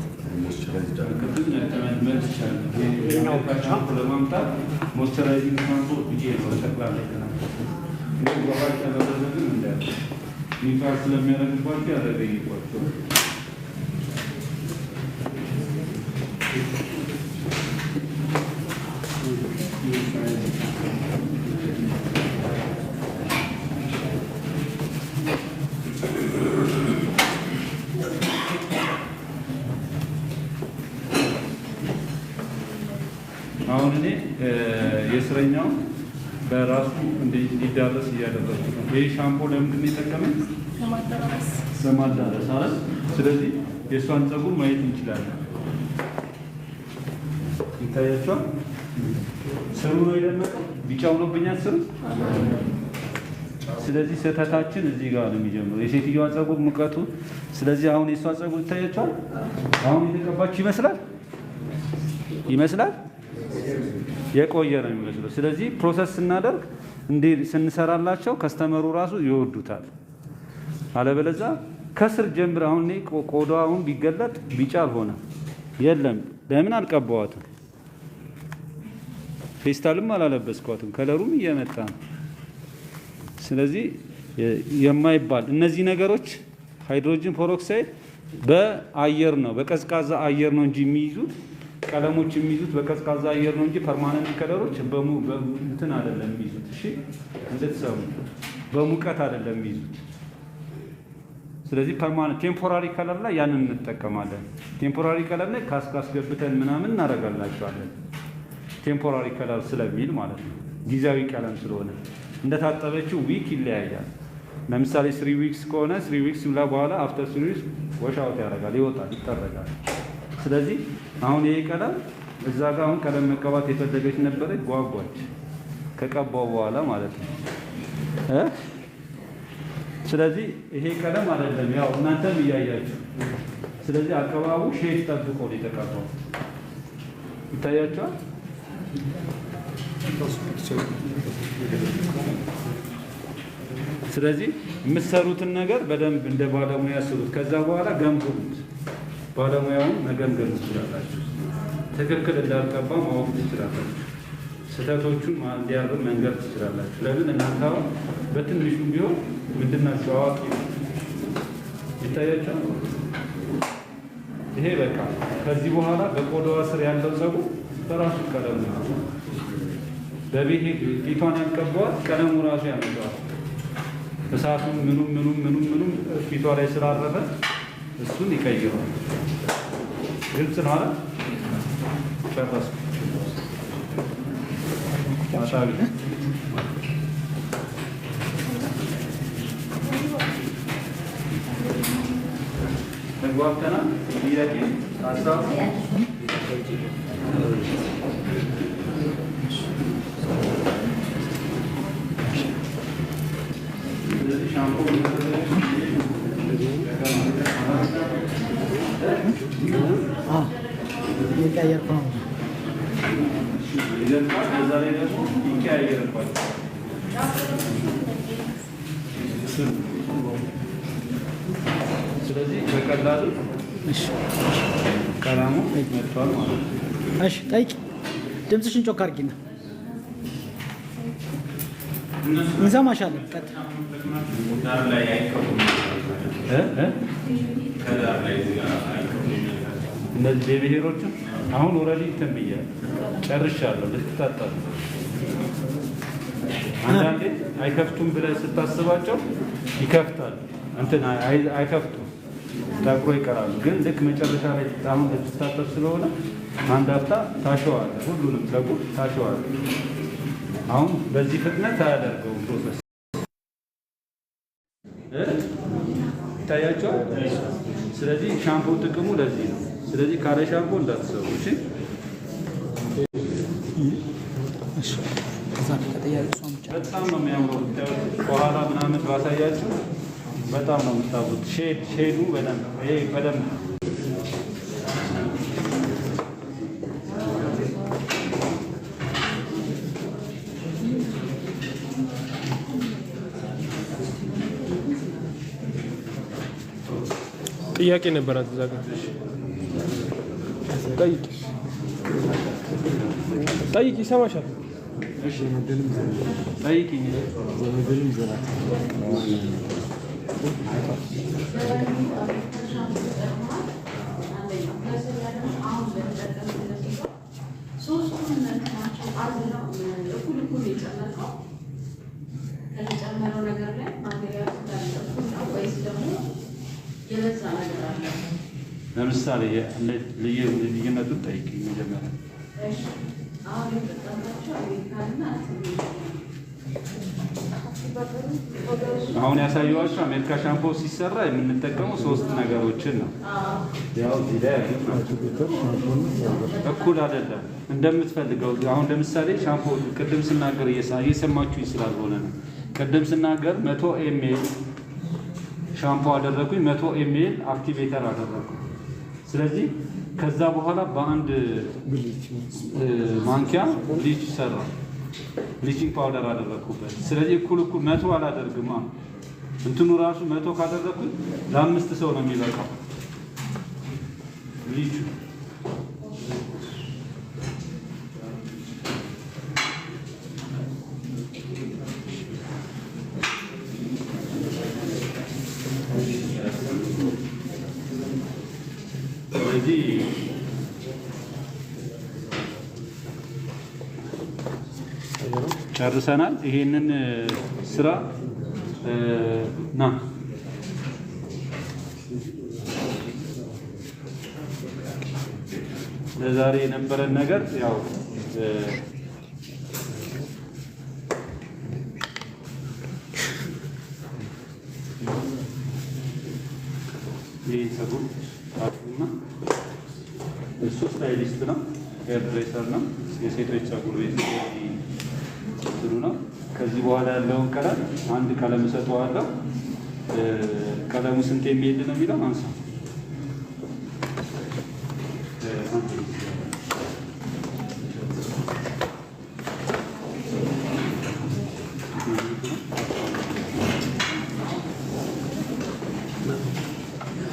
ይሄኛው ሻምፑ ለማምጣት ሞይስቸራይዚንግ ሻምፑ ብቻ ነው ተጠቅላላ ስለሚያደርግባቸው ያደረገኝባቸው አሁን እኔ የእስረኛው በራሱ እንዲዳረስ እያደረጉ ነው። ይህ ሻምፖ ለምንድን ነው የጠቀመኝ? ለማዳረስ አይደል? ስለዚህ የእሷን ፀጉር ማየት እንችላለን። ይታያቸዋል። ስሩ ነው የደመቀው፣ ቢጫ ሆኖብኛል ስሩ። ስለዚህ ስህተታችን እዚህ ጋር ነው የሚጀምረው፣ የሴትዮዋ ፀጉር ሙቀቱ። ስለዚህ አሁን የእሷ ፀጉር ይታያቸዋል። አሁን የተቀባችሁ ይመስላል የቆየ ነው የሚመስለው። ስለዚህ ፕሮሰስ ስናደርግ እንዴ ስንሰራላቸው ከስተመሩ ራሱ ይወዱታል። አለበለዚያ ከስር ጀምር አሁን እኔ ቆዳው አሁን ቢገለጥ ቢጫ አልሆነ የለም። ለምን አልቀባዋትም? ፌስታልም አላለበስኳትም። ከለሩም እየመጣ ነው። ስለዚህ የማይባል እነዚህ ነገሮች ሃይድሮጅን ፐሮክሳይድ በአየር ነው በቀዝቃዛ አየር ነው እንጂ የሚይዙት ቀለሞች የሚይዙት በቀዝቃዛ አየር ነው እንጂ ፐርማነንት ከለሮች እንትን አይደለም የሚይዙት። እሺ እንድትሰሙ በሙቀት አይደለም የሚይዙት። ስለዚህ ፐርማነንት ቴምፖራሪ ከለር ላይ ያንን እንጠቀማለን። ቴምፖራሪ ከለር ላይ ካስክ አስገብተን ምናምን እናደርጋላቸዋለን። ቴምፖራሪ ከለር ስለሚል ማለት ነው፣ ጊዜያዊ ቀለም ስለሆነ። እንደታጠበችው ዊክ ይለያያል። ለምሳሌ 3 ዊክስ ከሆነ 3 ዊክስ በኋላ አፍተር 3 ዊክስ ዋሽ አውት ያደርጋል፣ ይወጣል፣ ይጠረጋል። ስለዚህ አሁን ይሄ ቀለም እዛ ጋር አሁን ቀለም መቀባት የፈለገች ነበረች፣ ጓጓች ከቀባው በኋላ ማለት ነው። ስለዚህ ይሄ ቀለም አይደለም፣ ያው እናንተም እያያችሁ። ስለዚህ አቀባቡ ሼድ ጠብቆ ነው የተቀባው። ይታያችኋል። ስለዚህ የምትሰሩትን ነገር በደንብ እንደ ባለሙያ ስሩት። ከዛ በኋላ ገምግሙት። ባለሙያውን መገምገም ትችላላችሁ። ትክክል እንዳልቀባ ማወቅ ትችላላችሁ። ስህተቶቹን እንዲያርም መንገድ ትችላላችሁ። ለምን እናንተ አሁን በትንሹ ቢሆን ምንድናቸው አዋቂ ይታያቸው። ይሄ በቃ ከዚህ በኋላ በቆዳዋ ስር ያለው ፀጉር በራሱ ቀለሙ ነው። በቤት ፊቷን ያልቀባዋት ቀለሙ ራሱ ያመጣዋል። እሳቱን ምኑም ፊቷ ላይ ስላረፈ እሱን ይቀይረዋል። ግልጽ ነው አይደል? ጨረስኩ። አሳቢ ተግባብተናል። ጥያቄ ሀሳብ እየቀያየርኩ ነው። እዛ ላይ ደግሞ ይቀያየርባቸዋል። ስለዚህ በቀላሉ ቀለሙ መጥቷል ማለት ነው። እሺ ጠይቂ። ድምፅሽን ጮክ አድርጊና እንሰማሻለን። ቀጥ እነዚህ የብሔሮችም አሁን ኦልሬዲ እንትን ብያለሁ፣ ጨርሻለሁ። ልትታጠብ አንዳንዴ አይከፍቱም ብለህ ስታስባቸው ይከፍታሉ። እንትን አይከፍቱም፣ ጠቁሮ ይቀራሉ። ግን ልክ መጨረሻ ላይ አሁን ልትታጠብ ስለሆነ አንድ አፍታ ታሸዋለህ፣ ሁሉንም ፀጉር ታሸዋለህ። አሁን በዚህ ፍጥነት አያደርገውም ፕሮሰስ ይታያቸዋል። ስለዚህ ሻምፖ ጥቅሙ ለዚህ ነው። ስለዚህ ካለ ሻምፖ እንዳትሰሩ እሺ። በጣም ነው የሚያምረው። በኋላ ምናምን ባሳያችሁ በጣም ነው የምታውቁት። ሼዱ በደንብ ይሄ በደንብ ጥያቄ ነበራት እዛ ጋር ጠይቂ፣ ይሰማሻል። ጠይቂኝ። ከተጨመረው ነገር ላይ ማቴሪያል እንዳለ ወይስ ደግሞ የበዛ ነገር አለ? ለምሳሌ ልዩነቱን ጠይቂኝ መጀመሪያ። አሁን የተጠቀምባቸው አሜሪካንና አሁን ያሳየኋቸው አሜሪካ ሻምፖ ሲሰራ የምንጠቀመው 3 ነገሮችን ነው። ያው እዚህ ላይ እኩል አይደለም እንደምትፈልገው። አሁን ለምሳሌ ሻምፖ ቅድም ስናገር እየሰማችሁኝ ስላልሆነ ነው። ቅድም ስናገር 100 ኤምኤል ሻምፖ አደረኩኝ፣ 100 ኤምኤል አክቲቬተር አደረኩኝ። ስለዚህ ከዛ በኋላ በአንድ ማንኪያ ብሊች ይሰራል። ብሊቺንግ ፓውደር አደረኩበት። ስለዚህ እኩል 100 አላደርግማ። እንትኑ ራሱ 100 ካደረኩኝ ለ5 ሰው ነው የሚበቃው ብሊቹ። ስለዚህ ጨርሰናል። ይሄንን ስራ ና ለዛሬ የነበረን ነገር ያው ይህ ፀጉር አጥና እሱ ስታይሊስት ነው፣ ሄር ድሬሰር ነው፣ የሴቶች ፀጉር ቤት ጥሩ ነው። ከዚህ በኋላ ያለውን ቀለም አንድ ቀለም እሰጠዋለሁ። ቀለሙ ስንት የሚሄድ ነው የሚለው አንሳ።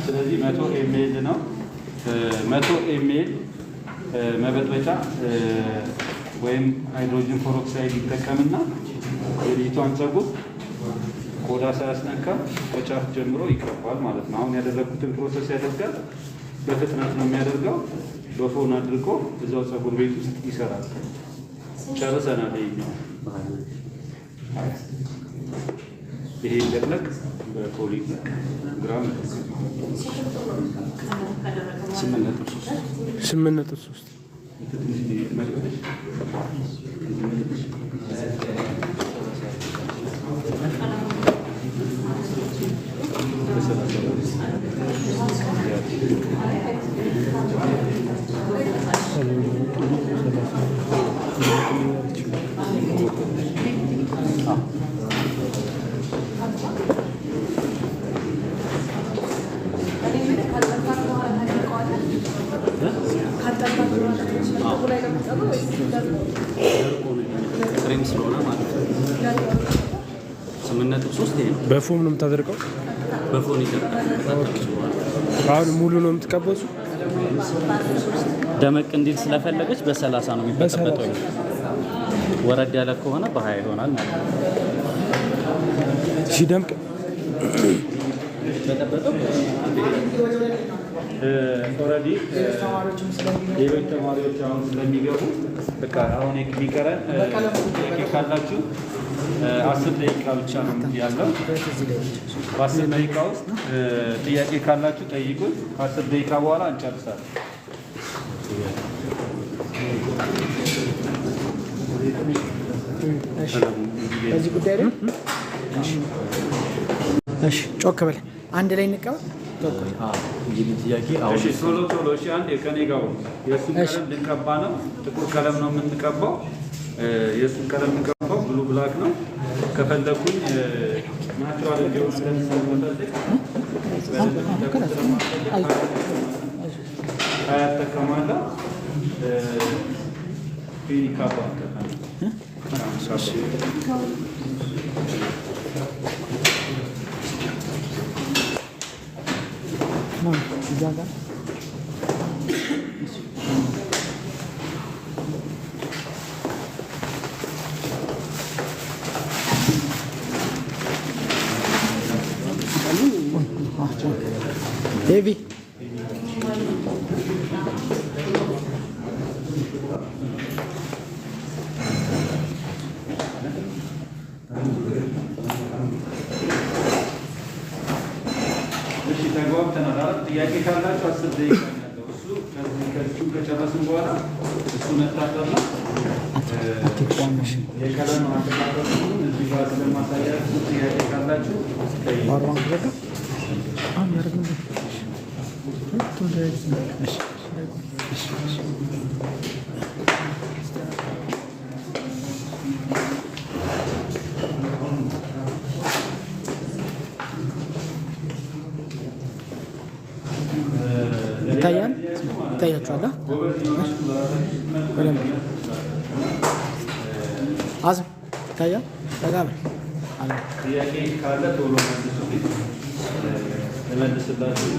ስለዚህ 100 ኤምኤል ነው። 100 ኤምኤል መበጥበጫ ወይም ሃይድሮጅን ፐሮክሳይድ ይጠቀምና የልጅቷን ፀጉር ቆዳ ሳያስነካ ከጫፍ ጀምሮ ይቀባል ማለት ነው። አሁን ያደረኩትን ፕሮሰስ ያደርጋል። በፍጥነት ነው የሚያደርገው። በፎን አድርጎ እዛው ፀጉር ቤት ውስጥ ይሰራል። ጨርሰናል። ይሄ ይደረግ በፖሊግራም 8.3 በፎም ነው የምታደርገው? በፎን ይደረጋል። አሁን ሙሉ ነው የምትቀበሱ? ደመቅ እንዲል ስለፈለገች በ30 ነው የሚጠበጠው። ወረድ ያለ ከሆነ በ20 ይሆናል ማለት ነው። ሲደምቅ በጠበጠው ኦልሬዲ ሌሎች ተማሪዎች አሁን ስለሚገቡ በቃ አሁን የሚቀረን ካላችሁ 10 ደቂቃ ብቻ ነው ያለው። በ10 ደቂቃ ውስጥ ጥያቄ ካላችሁ ጠይቁት። ከ10 ደቂቃ በኋላ እንጨርሳለን። በዚህ ጉዳይ ላይ እሺ፣ ጮክ በል አንድ ላይ እንቀበል። ጥያቄ ቶሎ ቶሎ። እሺ፣ አንዴ ከኔ ጋር የእሱን ቀለም ልንቀባ ነው። ጥቁር ቀለም ነው የምንቀባው። የእሱን ቀለም የምቀባው ብሉ ብላክ ነው። ከፈለኩኝ ናቹራል እንዲሆን ስለምፈልግ አያጠቀማለሁ ፊኒካባ Heavy. ጥያቄ ካላችሁ 10 ደቂቃ ያለው እሱ ከዚህ ከጨረስን በኋላ እሱ መታጠብ ነው። የቀለም አጠቃቀም እዚህ ጋር ስለማሳያችሁ ጥያቄ ካላችሁ ይታያል ይታያችኋል። አዝም ይታያል። ተጋብር ጥያቄ ካለ ቶሎ መልሱልኝ፣ እመልስላችሁ።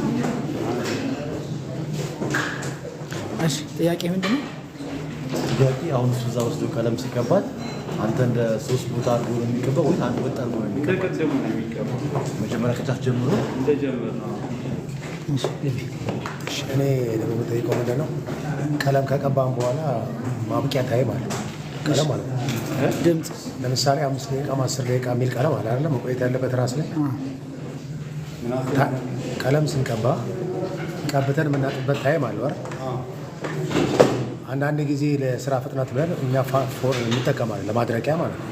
እሺ ጥያቄ ምንድን ነው? ጥያቄ አሁን እሱ እዛ ወስዶ ቀለም ሲቀባት አንተ እንደ 3 ቦታ አድርጎ ነው የሚቀባው ወይ አንድ ወጥ አድርጎ ነው የሚቀባው? እንደቀደሙ ነው የሚቀባው። መጀመሪያ ከጫፍ ጀምሮ እንደጀመር ነው። እኔ ደግሞ የምጠይቀው ምንድን ነው ቀለም ከቀባም በኋላ ማብቂያ ታይም አለ ቀለም ማለት ነው። ድምፅ ለምሳሌ 5 ደቂቃ 10 ደቂቃ የሚል ቀለም አለ አይደለም መቆየት ያለበት ራስ ላይ ቀለም ስንቀባ ቀብተን የምናጥበት ታይም አለ አይደል? አንዳንድ ጊዜ ለስራ ፍጥነት ብለን እኛ ፎር እንጠቀማለን ለማድረቂያ ማለት ነው።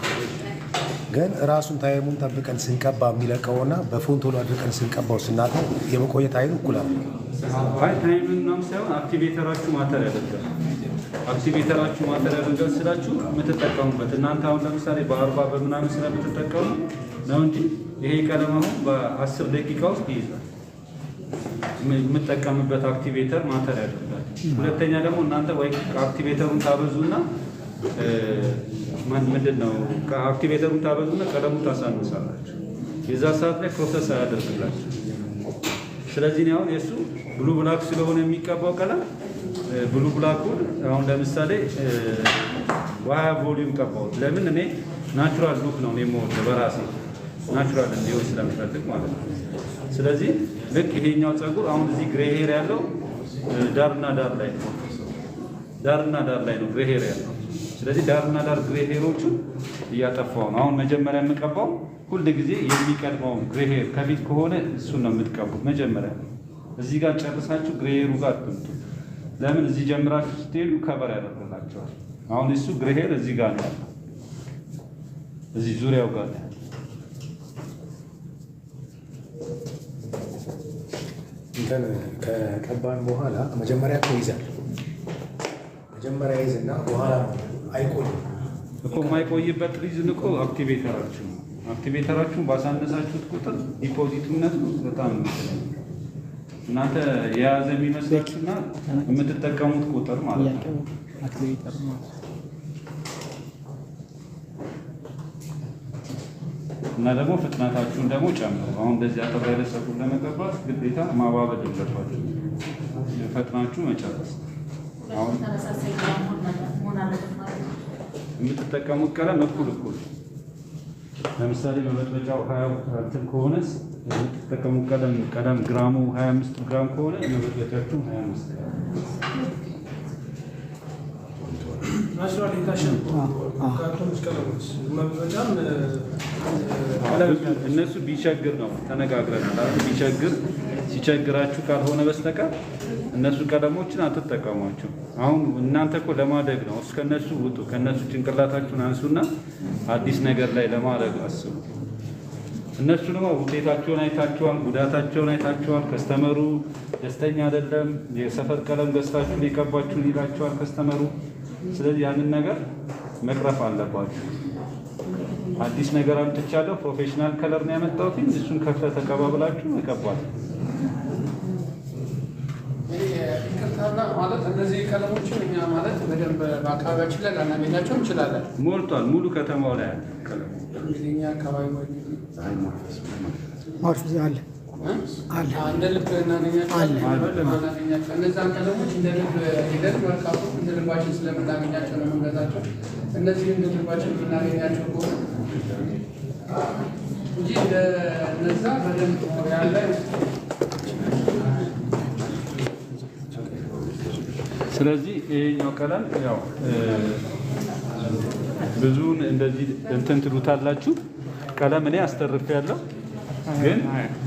ግን ራሱን ታይሙን ጠብቀን ስንቀባ የሚለቀውና በፎን ቶሎ አድርቀን ስንቀባው ስናጠው የመቆየት ኃይሉ እኩል አለ። አይ ታይምን ነው ሳይሆን አክቲቬተራችሁ ማተር ያደርጋል። አክቲቬተራችሁ ማተር ያደርጋል ስላችሁ የምትጠቀሙበት እናንተ አሁን ለምሳሌ በ40 በምናምን ስለምትጠቀሙ ነው እንጂ ይሄ ቀለም አሁን በ10 ደቂቃ ውስጥ ይይዛል። የምትጠቀምበት አክቲቬተር ማተር ያደርጋል። ሁለተኛ ደግሞ እናንተ ወይ አክቲቬተሩን ታበዙና ምንድን ነው አክቲቬተሩን ታበዙና ቀለሙን ታሳንሳላችሁ። የዛ ሰዓት ላይ ፕሮሰስ አያደርግላችሁ። ስለዚህ ነው አሁን የሱ ብሉ ብላክ ስለሆነ የሚቀባው ቀለም ብሉ ብላኩን አሁን ለምሳሌ ዋያ ቮሊዩም ቀባሁት። ለምን እኔ ናቹራል ሉክ ነው የምወደው በራሴ ናቹራል እንዲሆን ስለምፈልግ ማለት ነው። ስለዚህ ልክ ይሄኛው ፀጉር አሁን እዚህ ግሬ ሄር ያለው ዳርና ዳር ላይ ነው። ዳርና ዳር ላይ ነው ግሬ ሄር ያለው። ስለዚህ ዳርና ዳር ግሬ ሄሮቹን እያጠፋው ነው። አሁን መጀመሪያ የምቀባው ሁል ጊዜ የሚቀድመው ግሬ ሄር ከፊት ከሆነ እሱን ነው የምትቀቡት። መጀመሪያ እዚህ ጋር ጨርሳችሁ ግሬ ሄሩ ጋር አትምጡ። ለምን እዚህ ጀምራችሁ ስትሄዱ ከበር ያደርግላችኋል። አሁን እሱ ግሬ ሄር እዚህ ጋር ነው ያለው፣ እዚህ ዙሪያው ጋር ነው። እንትን ከቀባን በኋላ መጀመሪያ ይይዛል። መጀመሪያ ይዝና በኋላ አይቆይም እኮ። የማይቆይበት ሪዝን እኮ አክቲቬተራችሁ ነው። አክቲቬተራችሁን ባሳነሳችሁት ቁጥር ዲፖዚትነቱ በጣም ነው። እናንተ የያዘ የሚመስላችሁና የምትጠቀሙት ቁጥር ማለት ነው። አክቲቬተር ነው እና ደግሞ ፍጥነታችሁን ደግሞ ጨምሩ። አሁን እንደዚህ አጠር ያለ ፀጉር ለመቀባት ግዴታ ማባበል የለባችሁ፣ ፈጥናችሁ መጨረስ። አሁን የምትጠቀሙት ቀለም እኩል ለምሳሌ በመጥበጫው 20 እንትን ከሆነስ የምትጠቀሙት ቀለም ግራሙ 25 ግራም ከሆነ የመጥበጫችሁ 25 ግራም ናቹራል ኢንካሽን ካርቶን ቀለሞች መበጫም እነሱ ቢቸግር ነው ተነጋግረናል። ቢቸግር ሲቸግራችሁ ካልሆነ በስተቀር እነሱ ቀለሞችን አትጠቀሟቸው። አሁን እናንተ እኮ ለማደግ ነው። እስከነሱ ውጡ፣ ከነሱ ጭንቅላታችሁን አንሱና አዲስ ነገር ላይ ለማድረግ አስቡ። እነሱ ደግሞ ውጤታቸውን አይታችኋል፣ ጉዳታቸውን አይታችኋል። ከስተመሩ ደስተኛ አይደለም፣ የሰፈር ቀለም ገዝታችሁን የቀባችሁን ይላችኋል ከስተመሩ። ስለዚህ ያንን ነገር መቅረፍ አለባችሁ። አዲስ ነገር አምጥቻለሁ፣ ፕሮፌሽናል ከለር ነው ያመጣሁት። እሱን ከፍተህ ተቀባብላችሁ መቀባት። ይቅርታና ማለት እነዚህ ቀለሞችን እኛ ማለት በደንብ በአካባቢያችን ላይ ላናገኛቸው እንችላለን። ሞልቷል፣ ሙሉ ከተማው ላይ አለ ቀለሙ። እንግዲህ እኛ አካባቢ አለ አለ እንደ ልብ እናገኛቸው። እነዛን ቀለሞች እንደ ልብ ሄደን መርካቶ እንደ ልባችን ስለምናገኛቸው ነው የምንገዛቸው። እነዚህ እንደ ልባችን የምናገኛቸው ከሆነ እንጂ እነዛ በደንብ ያለ ስለዚህ ይሄኛው ቀለም ያው ብዙውን እንደዚህ እንትን ትሉታላችሁ። ቀለም እኔ አስተርፌያለሁ፣ ግን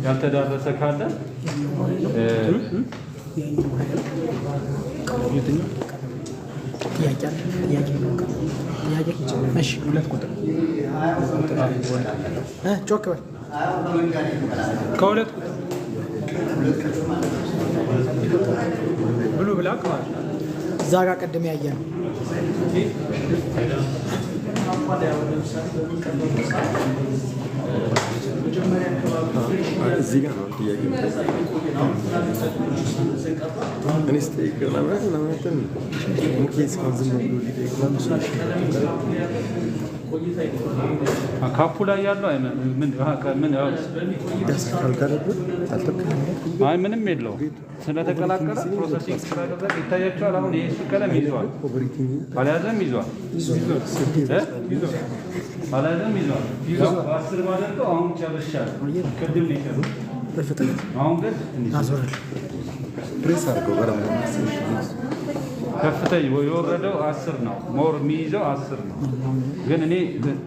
ያልተዳረሰ ካለ ሁለት ቁጥር ጮክ በል ከሁለት ቁጥር ብሉ ብላክ ማለት እዛ ጋር ቅድም ያየ ነው። እዚህ ጋር ነው ጥያቄ። እኔ ስጠይቅ ለምናምን ሙኬ እስካሁን ዝም ብሎ ሊጠይቅ ካፑ ላይ ያለው አይ ምንም የለው ስለተቀላቀለ ፕሮሰሲንግ ስላደረገ ይታያቸዋል። አሁን ይሄ እሱ ቀለም ይዟል፣ አልያዘም ይዟል፣ አልያዘም ይዟል። በ10 ባደርገው አሁን ጨርሻለሁ። ቅድም ሊቀሩ አሁን ግን ፕሬስ አድርገው ገረም ከፍተኛ የወረደው 10 ነው። ሞር የሚይዘው 10 ነው። ግን እኔ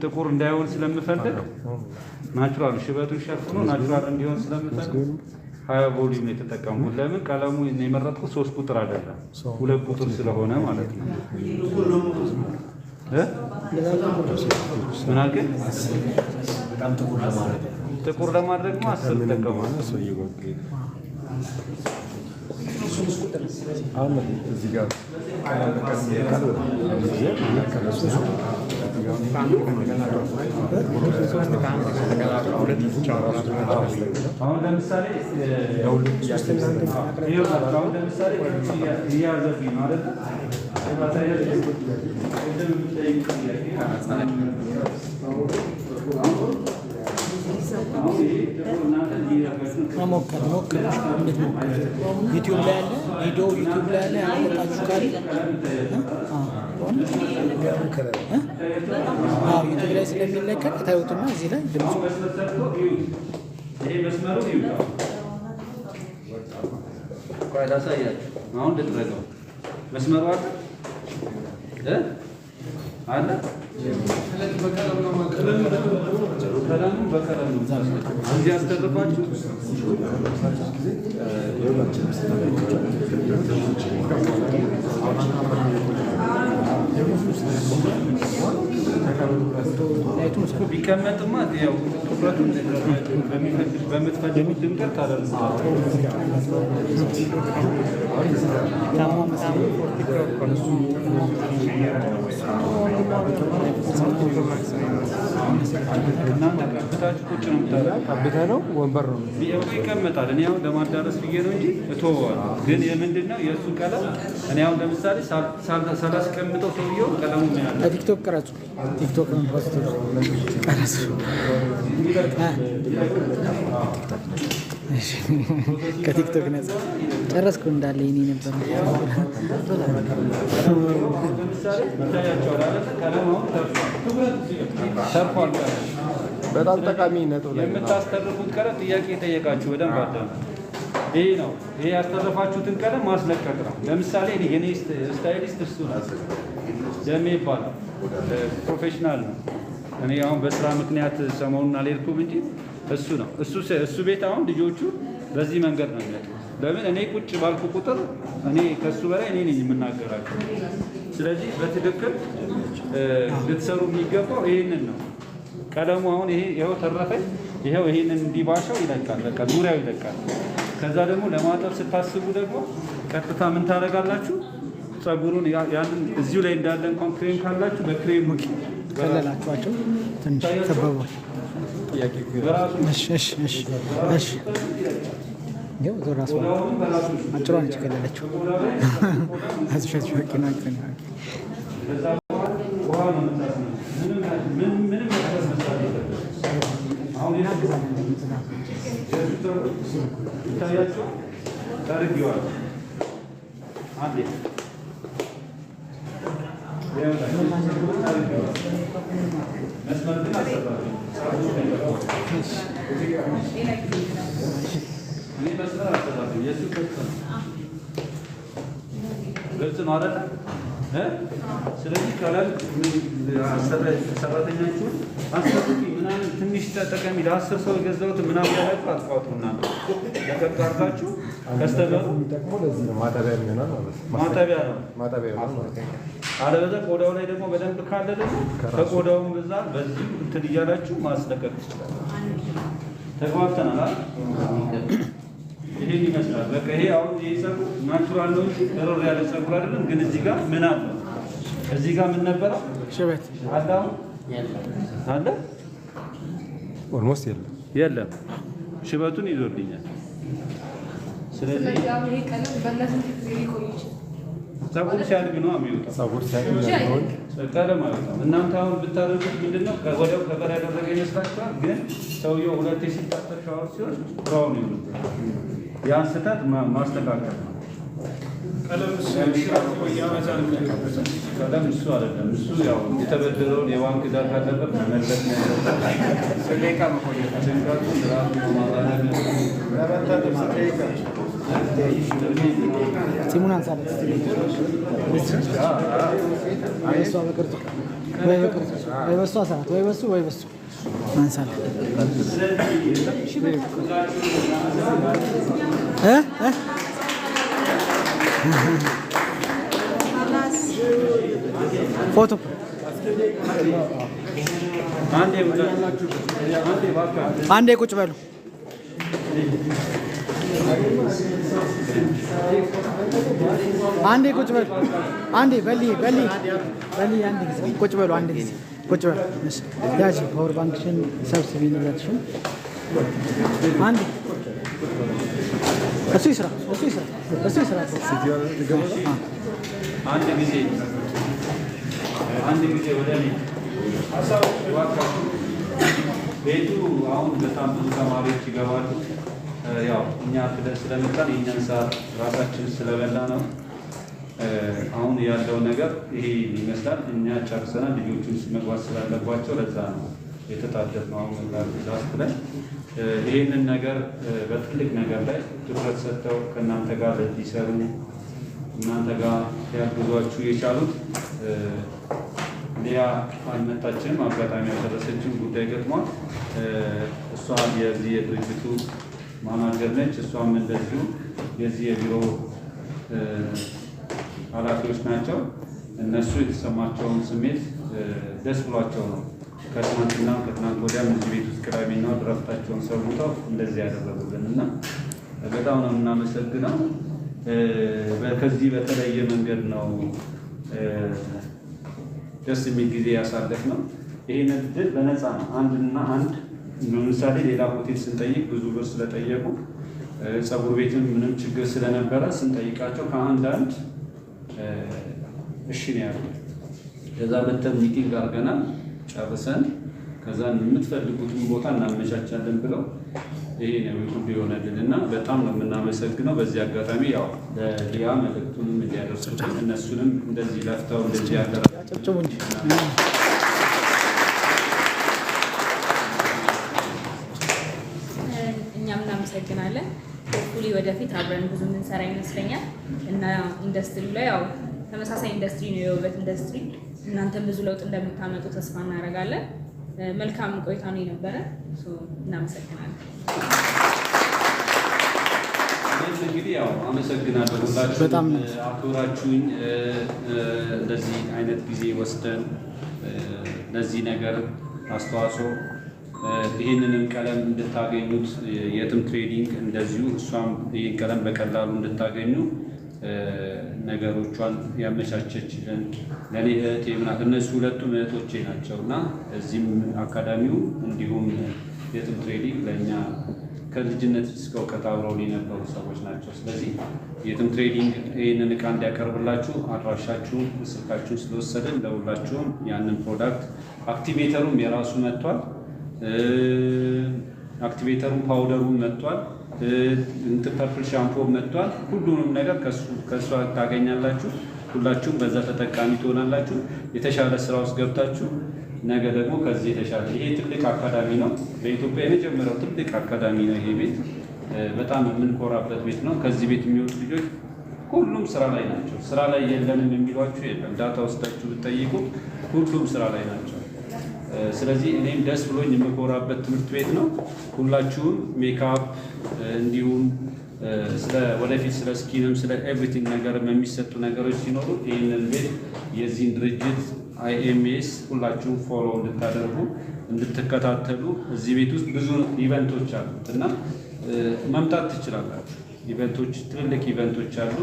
ጥቁር እንዳይሆን ስለምፈልግ ናቹራል ሽበቱን ሸፍኖ ናቹራል እንዲሆን ስለምፈልግ 20 ቮሊዩም የተጠቀምኩት። ለምን ቀለሙ የመረጥኩት 3 ቁጥር አይደለም 2 ቁጥር ስለሆነ ማለት ነው። ምን አልከኝ? ጥቁር ለማድረግ 10 ተጠቀማለሁ። አሁን እዚህ ጋር አሁን ለምሳሌ እያዘብኝ ነው አይደል? ሞከር ዩቲዩብ ላይ ያለ ቪዲዮ ዩቲዩብ ላይ ያለ ያመጣችሁ ካለ ዩቲዩብ ላይ ስለሚለቀቅ ታዩትና እዚህ ላይ ድምፁ ይሄ መስመሩ ይውጣ። ቆይ ላሳያችሁ። አሁን ልትረጋው መስመሩ አለ አለ ቀለሙ በቀለም ነው። እዚህ ያስተርፋችሁ ቢቀመጥማ ያው ትኩረቱን በምትፈልጉት ድምቀት ታደርጉታላችሁ። እናንተ ቀብታችሁ ቁጭ ነው የምታደርጉት። ቀብተህ ነው ወንበር ነው ይቀመጣል። እኔ አሁን ለማዳረስ ብዬ ነው እንጂ እተወዋለሁ። ግን የምንድን ነው የእሱ ቀለም እኔ አሁን ለምሳሌ ሳላስቀምጠው ሰውየው ቀለሙ ምን ያለ ቲክቶክ ቀረጹ ቲክቶክ ነው ቀረጹ ከቲክቶክ ነጻ ጨረስኩ እንዳለ ይኔ ነበር። በጣም ጠቃሚ ነጥብ ላይ የምታስተርፉት ቀለም ጥያቄ የጠየቃችሁ በደንብ አዳም። ይሄ ነው ይሄ ያስተረፋችሁትን ቀለም ማስለቀቅ ነው። ለምሳሌ የኔ ስታይሊስት እሱ ነው ደሜ ይባላል፣ ፕሮፌሽናል ነው። እኔ አሁን በስራ ምክንያት ሰሞኑን አልሄድኩም እንጂ እሱ ነው እሱ ቤት አሁን ልጆቹ በዚህ መንገድ ነው የሚያውቁት። ለምን እኔ ቁጭ ባልኩ ቁጥር እኔ ከሱ በላይ እኔ ነኝ የምናገራቸው። ስለዚህ በትክክል ልትሰሩ የሚገባው ይሄንን ነው። ቀለሙ አሁን ይሄው ተረፈኝ፣ ይሄው ይሄንን እንዲባሻው ይለቃል፣ በቃ ዙሪያው ይለቃል። ከዛ ደግሞ ለማጠብ ስታስቡ ደግሞ ቀጥታ ምን ታደርጋላችሁ? ጸጉሩን ያንን እዚሁ ላይ እንዳለ እንኳን ክሬም ካላችሁ በክሬም ከለላችኋቸው ትንሽ ተበባል። እሺ ይኸው ዞራስ አጭሯን ነች የከለለችው። አዝሸት ወቂና ግልጽ ነው አይደል? ስለዚህ ከላይ ሰራተኛችሁን አስፈቅቂ ምናምን ትንሽ ተጠቀሚ ለ10 ሰው የገዛሁት ምናምን ያላችሁ አጥፋቱና ለቀቅ አድርጋችሁ ከስተመሩ ማጠቢያ ነው። አለበለዚያ ቆዳው ላይ ደግሞ በደንብ ካለ ደግሞ ከቆዳውም በዛ በዚህ እንትን እያላችሁ ማስለቀቅ ትችላላችሁ። ተግባብተናል አይደል? ይሄን ይመስላል። በቃ ይሄ አሁን ይሄ ጸጉር ናቹራል ነው እንጂ ረር ያለ ጸጉር አይደለም። ግን እዚህ ጋር ምን አለ? እዚህ ጋር ምን ነበረ? ሽበት አለ አለ ኦልሞስት የለም። ሽበቱን ይዞልኛል። ስለዚህ ይሄ ቀለም በእነዚህ ጊዜ ሊቆይ ይችላል። ጸጉር ሲያድግ ነው የሚወጣው። ጸጉር ሲያድግ ነው ቀለም አይወጣም። እናንተ አሁን ብታደርጉት ምንድነው ወዲያው ከበር ያደረገ ይመስላችኋል። ግን ሰውየው ሁለቴ ሲታጠብ ሻወር ሲወስድ ብራውን ይሆንበታል። ያን ስህተት ማስተካከል ነው። ቀለም እሱ አይደለም። እሱ ያው የተበደረውን የባንክ ዕዳ ካለበት መመለስ ነው ያለበት። ስለካ መቆየት ጭንቀቱን ራሱ ማራረግ ሲሙን አንሳለት እሷ በቅርጹ ወይ በቅርጹ ወይ በሱ አሳት ወይ በሱ ወይ በሱ አንሳለት ፎቶ አንዴ ቁጭ በሉ። አንዴ ቁጭ በሉ። አንዴ በሊ አንድ ጊዜ ቁጭ በሉ። አንድ ጊዜ ቁጭ በሉ። እሺ ያጂ ፓወር ባንክሽን ሰብስቢ ንብረትሽን አንዴ እሱ ይስራ። አንድ ጊዜ ወደ እኔ ቤቱ አሁን በጣም ብዙ ተማሪዎች ይገባሉ። ያው እኛ ስለመጣን የእኛን ሰዓት ራሳችን ስለበላ ነው። አሁን ያለው ነገር ይሄ ይመስላል። እኛ ጨርሰናል። ልጆቹን መግባት ስላለባቸው ለዛ ነው የተጣደፍነው። አሁን ላስት ላይ ይህንን ነገር በትልቅ ነገር ላይ ትኩረት ሰጥተው ከእናንተ ጋር ሊሰሩ እናንተ ጋር ያግዟችሁ የቻሉት ሊያ አልመጣችም። አጋጣሚ ያልደረሰችም ጉዳይ ገጥሟል። እሷ የዚህ የድርጅቱ ማናጀር ነች። እሷም እንደዚሁ የዚህ የቢሮ ኃላፊዎች ናቸው። እነሱ የተሰማቸውን ስሜት ደስ ብሏቸው ነው ከትናንትና ከትናንት ወዲያም እዚህ ቤት ውስጥ ቅዳሜና ድረፍታቸውን ሰውተው እንደዚህ ያደረጉልን እና በጣም ነው የምናመሰግነው። ከዚህ በተለየ መንገድ ነው ደስ የሚል ጊዜ ያሳለፍ ነው። ይህን እድል በነፃ ነው። አንድና አንድ ለምሳሌ ሌላ ሆቴል ስንጠይቅ ብዙ ብር ስለጠየቁ ጸጉር ቤትም ምንም ችግር ስለነበረ ስንጠይቃቸው ከአንዳንድ እሺ ነው ያሉት። ከዛ መተን ሚቲንግ አድርገናል ጨርሰን ከዛ የምትፈልጉትን ቦታ እናመቻቻለን ብለው ይሄ ነው ሁሉ ይሆነልን እና በጣም ነው የምናመሰግነው። በዚህ አጋጣሚ ያው ለሊያ መልእክቱንም እንዲያደርሱልን እነሱንም እንደዚህ ለፍተው እንደዚህ ያደረጋቸው እንጂ እኛም እናመሰግናለን። ሁሌ ወደፊት አብረን ብዙ የምንሰራ ይመስለኛል እና ኢንዱስትሪ ላይ ያው ተመሳሳይ ኢንዱስትሪ ነው የውበት ኢንዱስትሪ። እናንተም ብዙ ለውጥ እንደምታመጡ ተስፋ እናደርጋለን። መልካም ቆይታ ነው የነበረ። እናመሰግናለን። እንግዲህ ያው አመሰግናለሁ ሁላችሁ በጣም አክብራችሁኝ እንደዚህ አይነት ጊዜ ወስደን ለዚህ ነገር አስተዋጽኦ ይህንንም ቀለም እንድታገኙት የትም ትሬዲንግ እንደዚሁ እሷም ይህን ቀለም በቀላሉ እንድታገኙ ነገሮቿን ያመቻቸችልን ለኔ እህቴ ምናምን እነሱ ሁለቱም እህቶቼ ናቸው እና እዚህም አካዳሚው እንዲሁም የትም ትሬዲንግ ለእኛ ከልጅነት እስከ እውቀት አብረው የነበሩ ሰዎች ናቸው። ስለዚህ የትም ትሬዲንግ ይህንን እቃ እንዲያቀርብላችሁ አድራሻችሁን ስልካችሁን ስለወሰድን ለሁላችሁም ያንን ፕሮዳክት አክቲቬተሩም የራሱ መጥቷል። አክቲቬተሩም ፓውደሩም መጥቷል። ፐርፕል ሻምፖ መጥቷል። ሁሉንም ነገር ከእሷ ታገኛላችሁ። ሁላችሁም በዛ ተጠቃሚ ትሆናላችሁ። የተሻለ ስራ ውስጥ ገብታችሁ ነገ ደግሞ ከዚህ የተሻለ ይሄ ትልቅ አካዳሚ ነው። በኢትዮጵያ የመጀመሪያው ትልቅ አካዳሚ ነው ይሄ ቤት። በጣም የምንኮራበት ቤት ነው። ከዚህ ቤት የሚወጡ ልጆች ሁሉም ስራ ላይ ናቸው። ስራ ላይ የለንም የሚሏችሁ የለም። ዳታ ወስዳችሁ ብትጠይቁ ሁሉም ስራ ላይ ናቸው። ስለዚህ እኔም ደስ ብሎኝ የምኮራበት ትምህርት ቤት ነው። ሁላችሁም ሜካፕ እንዲሁም ወደፊት ስለ ስኪንም ስለ ኤቭሪቲንግ ነገር የሚሰጡ ነገሮች ሲኖሩ ይህንን ቤት የዚህን ድርጅት IMS ሁላችሁም ፎሎ እንድታደርጉ እንድትከታተሉ። እዚህ ቤት ውስጥ ብዙ ኢቨንቶች አሉት እና መምጣት ትችላላችሁ። ኢቨንቶች ትልልቅ ኢቨንቶች አሉ።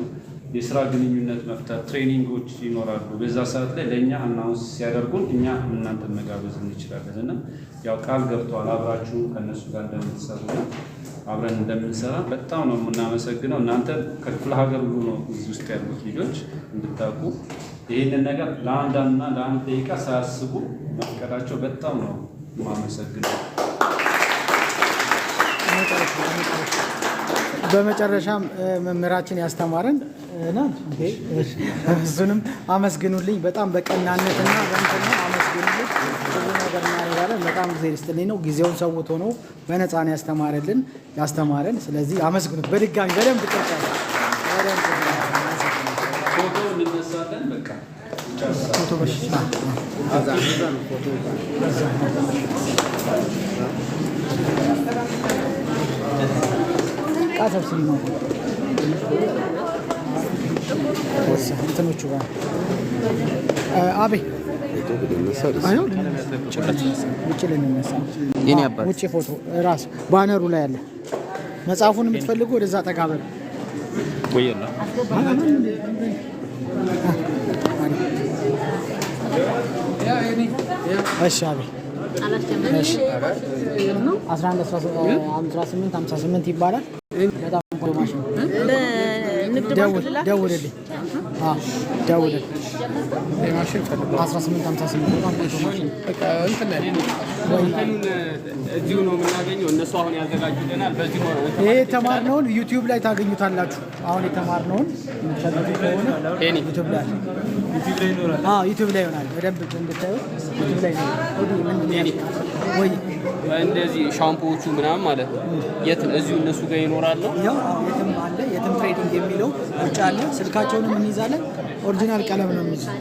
የስራ ግንኙነት መፍታት ትሬኒንጎች ይኖራሉ። በዛ ሰዓት ላይ ለእኛ አናውንስ ሲያደርጉን እኛ እናንተን መጋበዝ እንችላለን እና ያው ቃል ገብተዋል አብራችሁ ከእነሱ ጋር እንደምትሰሩና አብረን እንደምንሰራ በጣም ነው የምናመሰግነው። እናንተ ከክፍለ ሀገር ሁሉ ነው እዚህ ውስጥ ያሉት ልጆች እንድታውቁ ይህንን ነገር ለአንድ ደቂቃ ሳያስቡ መፍቀዳቸው በጣም ነው የማመሰግነው። በመጨረሻም መምህራችን ያስተማረን እና እሱንም አመስግኑልኝ። በጣም በቀናነትና በእንትና አመስግኑልኝ። ብዙ ነገር እናደርጋለን። በጣም ጊዜ ይስጥልኝ ነው ጊዜውን ሰውቶ ነው በነፃ ነው ያስተማረን። ስለዚህ አመስግኑት በድጋሚ በደንብ ጥርጫ ፎቶ እንነሳለን። በቃ ፎቶ በሽታ ቃተብ ሲል ነው እንትኖቹ ጋር አቤ ውጭ ልንነሳ ውጭ ፎቶ ራሱ ባነሩ ላይ ያለ መጽሐፉን የምትፈልጉ ወደዛ ጠጋ በሉ። እሺ አቤ 111858 ይባላል። በጣም ቆንጆ ማሽን ደውልልኝ። ደውልልኝ 1858 በጣም ቆንጆ ማሽን እዚሁ ነው የምናገኘው። እነሱ አሁን ያዘጋጁልናል። በዚህ ይሄ የተማርነውን ዩቲዩብ ላይ ታገኙታላችሁ። አሁን የተማርነውን የምትፈልጉ ከሆነ ዩቲዩብ ላይ ዩቲዩብ ላይ ይሆናል። በደንብ እንድታዩ ዩቲዩብ ላይ ነው። ወይ እንደዚህ ሻምፖዎቹ ምናምን ማለት ነው። የት እዚሁ እነሱ ጋር ይኖራሉ። ያው የትም አለ። የትም ትሬዲንግ የሚለው ውጭ አለ። ስልካቸውንም እንይዛለን። ኦሪጂናል ቀለም ነው የሚይዘው።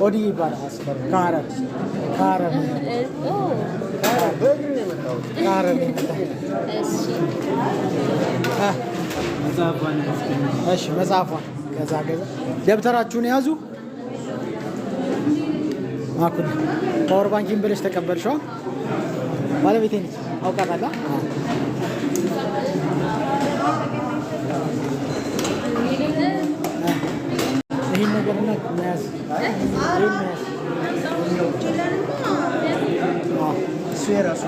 ኦዲ ይባላል። ካረር እሺ መጽሐፏን ከዛ ደብተራችሁን ያዙ። ማኩል ፓወር ባንኪንግ ብለሽ ተቀበልሽዋ። ባለቤቴ ነች አውቃታለሁ። ይህን ነገር መያዝ እሱ የራሱ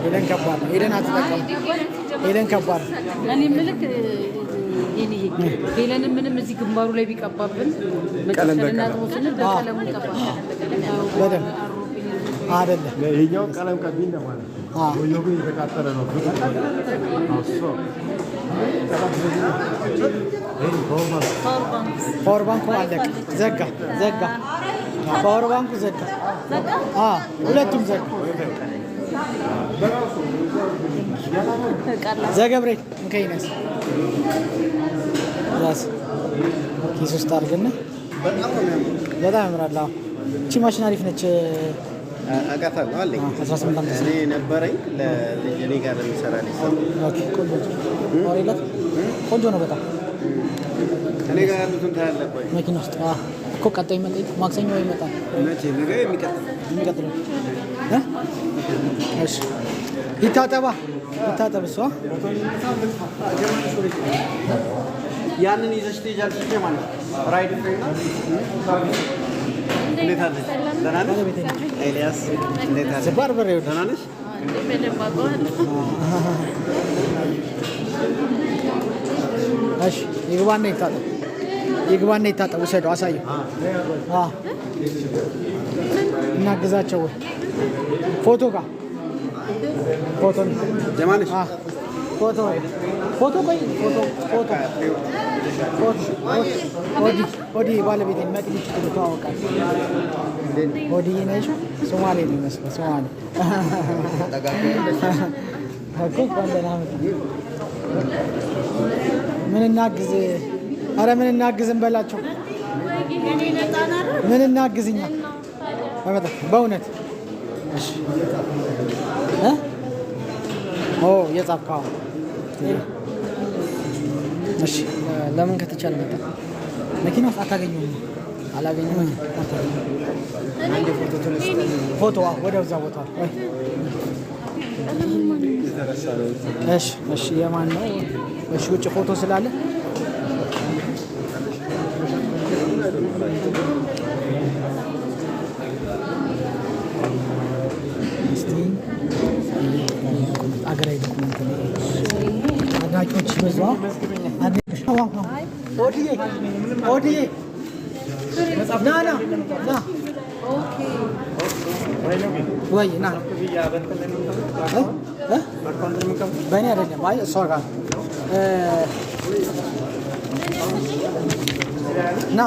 ሄደን ከባድ ነው። ሄደን አትጠቀሙ። ሄደን ከባድ ነው። እኔ ምልክ ሄለን ምንም እዚህ ግንባሩ ላይ ቢቀባብን መጨረሻ ስንል በቀለሙ በደንብ አይደለም። ይሄኛው ቀለም ቀቢ እንደማለት ነው። ወዮ ግን የተቃጠለ ነው። ፓወር ባንኩ አለቀ። ዘጋ። ፓወር ባንኩ ዘጋ። ሁለቱም ዘጋ። ዘገብሬል እንከይነስ ራስ ኪስ ውስጥ አድርገን በጣም ያምራል። እቺ ማሽን አሪፍ ነች። አውቃታለሁ አለኝ 18 እኔ ነበረኝ ለልጅ ጋር የሚሰራ ሊሰራ ቆንጆ ነው በጣም እኔ ጋር ያሉትን ታያለህ። መኪና ውስጥ እኮ ቀጣይ ይመጣል። ማክሰኞ ይመጣል። መቼ ነገ የሚቀጥለው እሺ ይታጠባ ልታጠብ እሷ ያንን ይዘሽ ትሄጃለሽ ማለት ራይድ ፍሬና እንዴት አለሽ? ደህና ነሽ? ኤልያስ እንዴት አለሽ? ባርበሬ ደህና ነሽ? እሺ ይግባና ይታጠብ፣ ይግባና ይታጠብ። ውሰደው፣ አሳየው። እናግዛቸው። ፎቶ ጋር ፎቶ ጀማነሽ ፎቶ ፎቶ ቆይ ፎቶ ፎቶ ኦዲ ባለቤት መቅዲት ተዋወቃል። ኦዲ ነሽ? ሶማሌ ነው ይመስላል። ሶማሌ እኮ ባለና ምን እናግዝ? አረ ምን እናግዝ እንበላቸው። ምን እናግዝኛ? በእውነት እሺ ኦ የጻፍከው እሺ ለምን ከተቻለ መጣ መኪና ውስጥ አታገኘውም? አላገኘውም። አንድ ፎቶ ተነስ። ፎቶ ወደዛ ቦታ ወይ እሺ እሺ የማን ነው? እሺ ውጭ ፎቶ ስላለ አገራዊ ዶክመንት አድናቂዎች በዛ ኦዲዬ ና ወይ ና በእኔ አይደለም። አይ እሷ ጋር ና